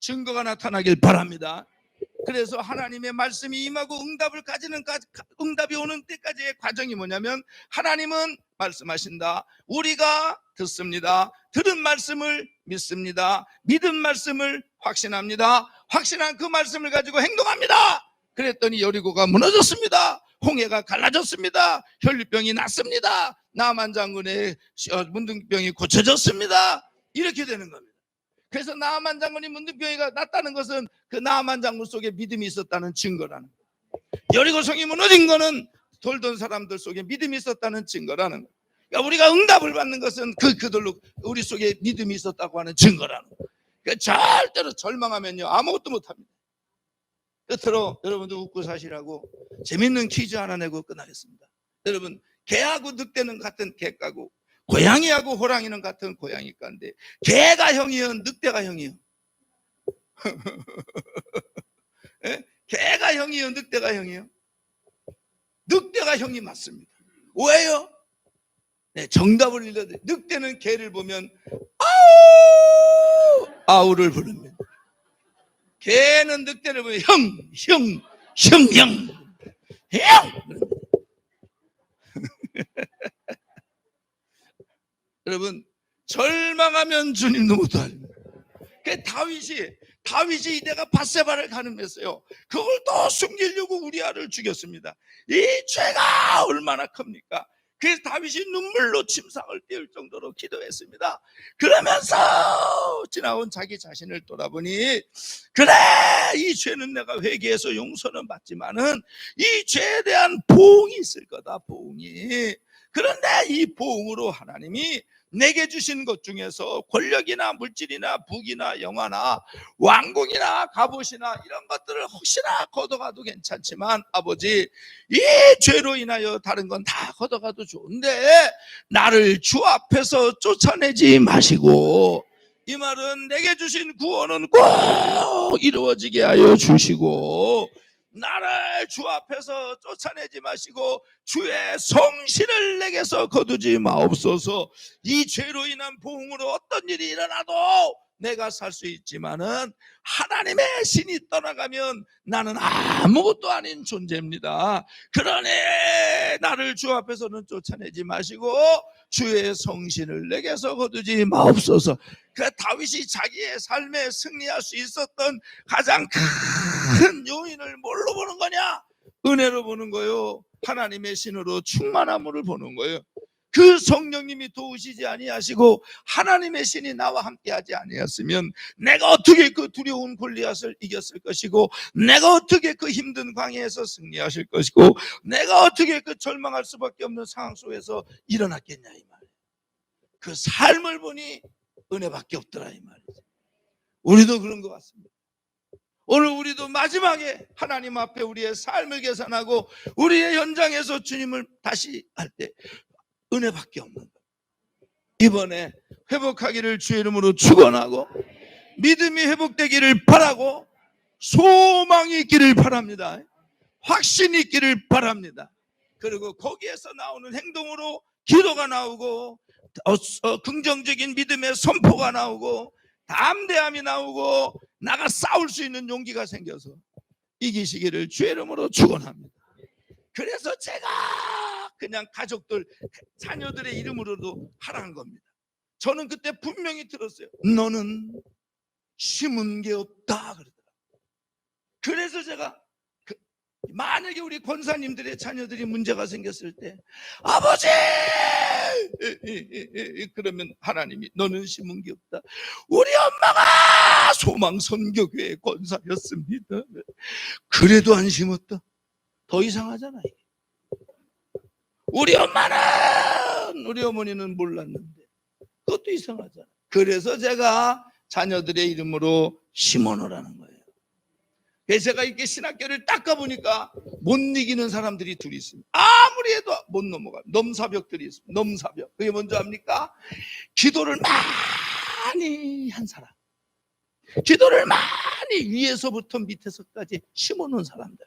[SPEAKER 1] 증거가 나타나길 바랍니다. 그래서 하나님의 말씀이 임하고 응답이 오는 때까지의 과정이 뭐냐면, 하나님은 말씀하신다. 우리가 듣습니다. 들은 말씀을 믿습니다. 믿은 말씀을 확신합니다. 확신한 그 말씀을 가지고 행동합니다. 그랬더니 여리고가 무너졌습니다. 홍해가 갈라졌습니다. 혈류병이 났습니다. 나만 장군의 문둥병이 고쳐졌습니다. 이렇게 되는 겁니다. 그래서 나만 장군이 문둥병이 났다는 것은 그 나만 장군 속에 믿음이 있었다는 증거라는 거예요. 여리고성이 무너진 거는 돌던 사람들 속에 믿음이 있었다는 증거라는 거예요. 그러니까 우리가 응답을 받는 것은 그들로 우리 속에 믿음이 있었다고 하는 증거라는 거예요. 그러니까 절대로 절망하면요 아무것도 못합니다. 끝으로 여러분도 웃고 사시라고 재밌는 퀴즈 하나 내고 끝나겠습니다. 여러분, 개하고 늑대는 같은 개가고, 고양이하고 호랑이는 같은 고양이가인데, 개가 형이요 늑대가 형이요? 예? 개가 형이요 늑대가 형이요? 늑대가 형이 맞습니다. 왜요? 네, 정답을 읽어드려요. 늑대는 개를 보면 아우 아우를 부릅니다. 개는 늑대를 보면 형. 여러분, 절망하면 주님도 못합니다. 다윗이 내가 밧세바를 가늠했어요. 그걸 또 숨기려고 우리아를 죽였습니다. 이 죄가 얼마나 큽니까? 그래서 다윗이 눈물로 침상을 띄울 정도로 기도했습니다. 그러면서 지나온 자기 자신을 돌아보니, 그래 이 죄는 내가 회개해서 용서는 받지만은 이 죄에 대한 보응이 있을 거다. 보응이. 그런데 이 보응으로 하나님이 내게 주신 것 중에서 권력이나 물질이나 부귀나 영화나 왕궁이나 갑옷이나 이런 것들을 혹시나 걷어가도 괜찮지만, 아버지 이 죄로 인하여 다른 건 다 걷어가도 좋은데 나를 주 앞에서 쫓아내지 마시고, 이 말은 내게 주신 구원은 꼭 이루어지게 하여 주시고, 나를 주 앞에서 쫓아내지 마시고 주의 성신을 내게서 거두지 마옵소서. 이 죄로 인한 보응으로 어떤 일이 일어나도 내가 살 수 있지만은 하나님의 신이 떠나가면 나는 아무것도 아닌 존재입니다. 그러니 나를 주 앞에서는 쫓아내지 마시고 주의 성신을 내게서 거두지 마옵소서. 그 다윗이 자기의 삶에 승리할 수 있었던 가장 큰 요인을 뭘로 보는 거냐? 은혜로 보는 거요. 하나님의 신으로 충만함을 보는 거예요. 그 성령님이 도우시지 아니하시고 하나님의 신이 나와 함께하지 아니했으면 내가 어떻게 그 두려운 골리앗을 이겼을 것이고, 내가 어떻게 그 힘든 광야에서 승리하실 것이고, 내가 어떻게 그 절망할 수밖에 없는 상황 속에서 일어났겠냐 이 말이에요. 그 삶을 보니 은혜밖에 없더라 이 말이죠. 우리도 그런 것 같습니다. 오늘 우리도 마지막에 하나님 앞에 우리의 삶을 계산하고 우리의 현장에서 주님을 다시 할 때 은혜밖에 없는 거예요. 이번에 회복하기를 주의 이름으로 축원하고, 믿음이 회복되기를 바라고, 소망이 있기를 바랍니다. 확신이 있기를 바랍니다. 그리고 거기에서 나오는 행동으로 기도가 나오고, 긍정적인 믿음의 선포가 나오고, 담대함이 나오고, 나가 싸울 수 있는 용기가 생겨서 이기시기를 주의 이름으로 축원합니다. 그래서 제가 그냥 가족들, 자녀들의 이름으로도 하라는 겁니다. 저는 그때 분명히 들었어요. 너는 심은 게 없다 그러더라고요. 그래서 제가 만약에 우리 권사님들의 자녀들이 문제가 생겼을 때 아버지 그러면 하나님이 너는 심은 게 없다. 우리 엄마가 소망선교교회 권사였습니다. 그래도 안 심었다. 더 이상하잖아 이게. 우리 엄마는, 우리 어머니는 몰랐는데 그것도 이상하잖아. 그래서 제가 자녀들의 이름으로 심어놓으라는 거예요. 그래서 제가 이렇게 신학교를 딱 가보니까 못 이기는 사람들이 둘이 있습니다. 아무 아무리 해도 못 넘어가. 넘사벽들이 있습니다. 넘사벽. 그게 뭔지 압니까? 기도를 많이 한 사람, 기도를 많이 위에서부터 밑에서까지 심어놓은 사람들,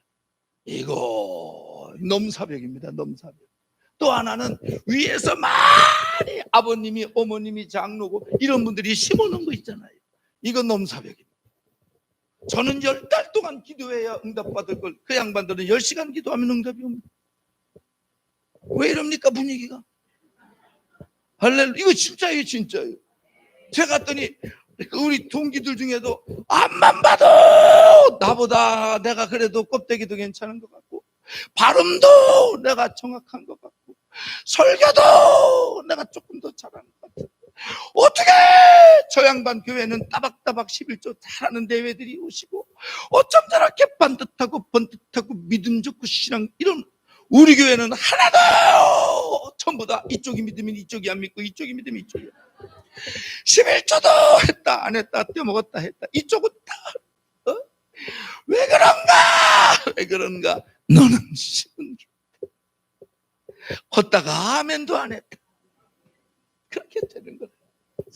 [SPEAKER 1] 이거 넘사벽입니다. 넘사벽. 또 하나는 위에서 많이 아버님이, 어머님이, 장로고 이런 분들이 심어놓은 거 있잖아요. 이건 넘사벽입니다. 저는 10달 동안 기도해야 응답받을 걸 그 양반들은 10시간 기도하면 응답이 옵니다. 왜 이럽니까 분위기가? 할렐루야. 이거 진짜예요, 진짜예요. 제가 갔더니 우리 동기들 중에도 앞만 봐도 나보다 내가 그래도 껍데기도 괜찮은 것 같고, 발음도 내가 정확한 것 같고, 설교도 내가 조금 더 잘하는 것 같아. 어떻게 저 양반 교회는 따박따박 11조 잘하는 대회들이 오시고, 어쩜 저렇게 반듯하고 번듯하고 믿음 좋고 신앙, 이런 우리 교회는 하나도 전부 다 이쪽이 믿으면 이쪽이 안 믿고, 이쪽이 믿으면 이쪽이 11조도 했다 안 했다, 떼먹었다 했다, 이쪽은 다 왜 그런가? 왜 그런가? 너는 심은 게 걷다가 아멘도 안 했다. 그렇게 되는 거예요.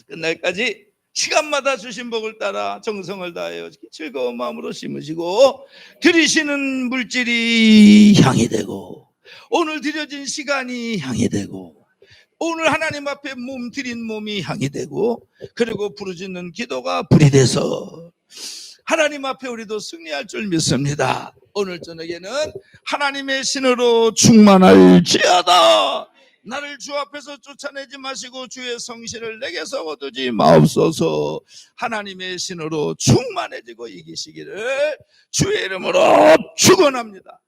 [SPEAKER 1] 끝날까지 시간마다 주신 복을 따라 정성을 다하여 즐거운 마음으로 심으시고, 들이시는 물질이 향이 되고, 오늘 드려진 시간이 향이 되고, 오늘 하나님 앞에 몸 드린 몸이 향이 되고, 그리고 부르짖는 기도가 불이 돼서 하나님 앞에 우리도 승리할 줄 믿습니다. 오늘 저녁에는 하나님의 신으로 충만할지어다. 나를 주 앞에서 쫓아내지 마시고 주의 성실을 내게서 거두지 마옵소서. 하나님의 신으로 충만해지고 이기시기를 주의 이름으로 축원합니다.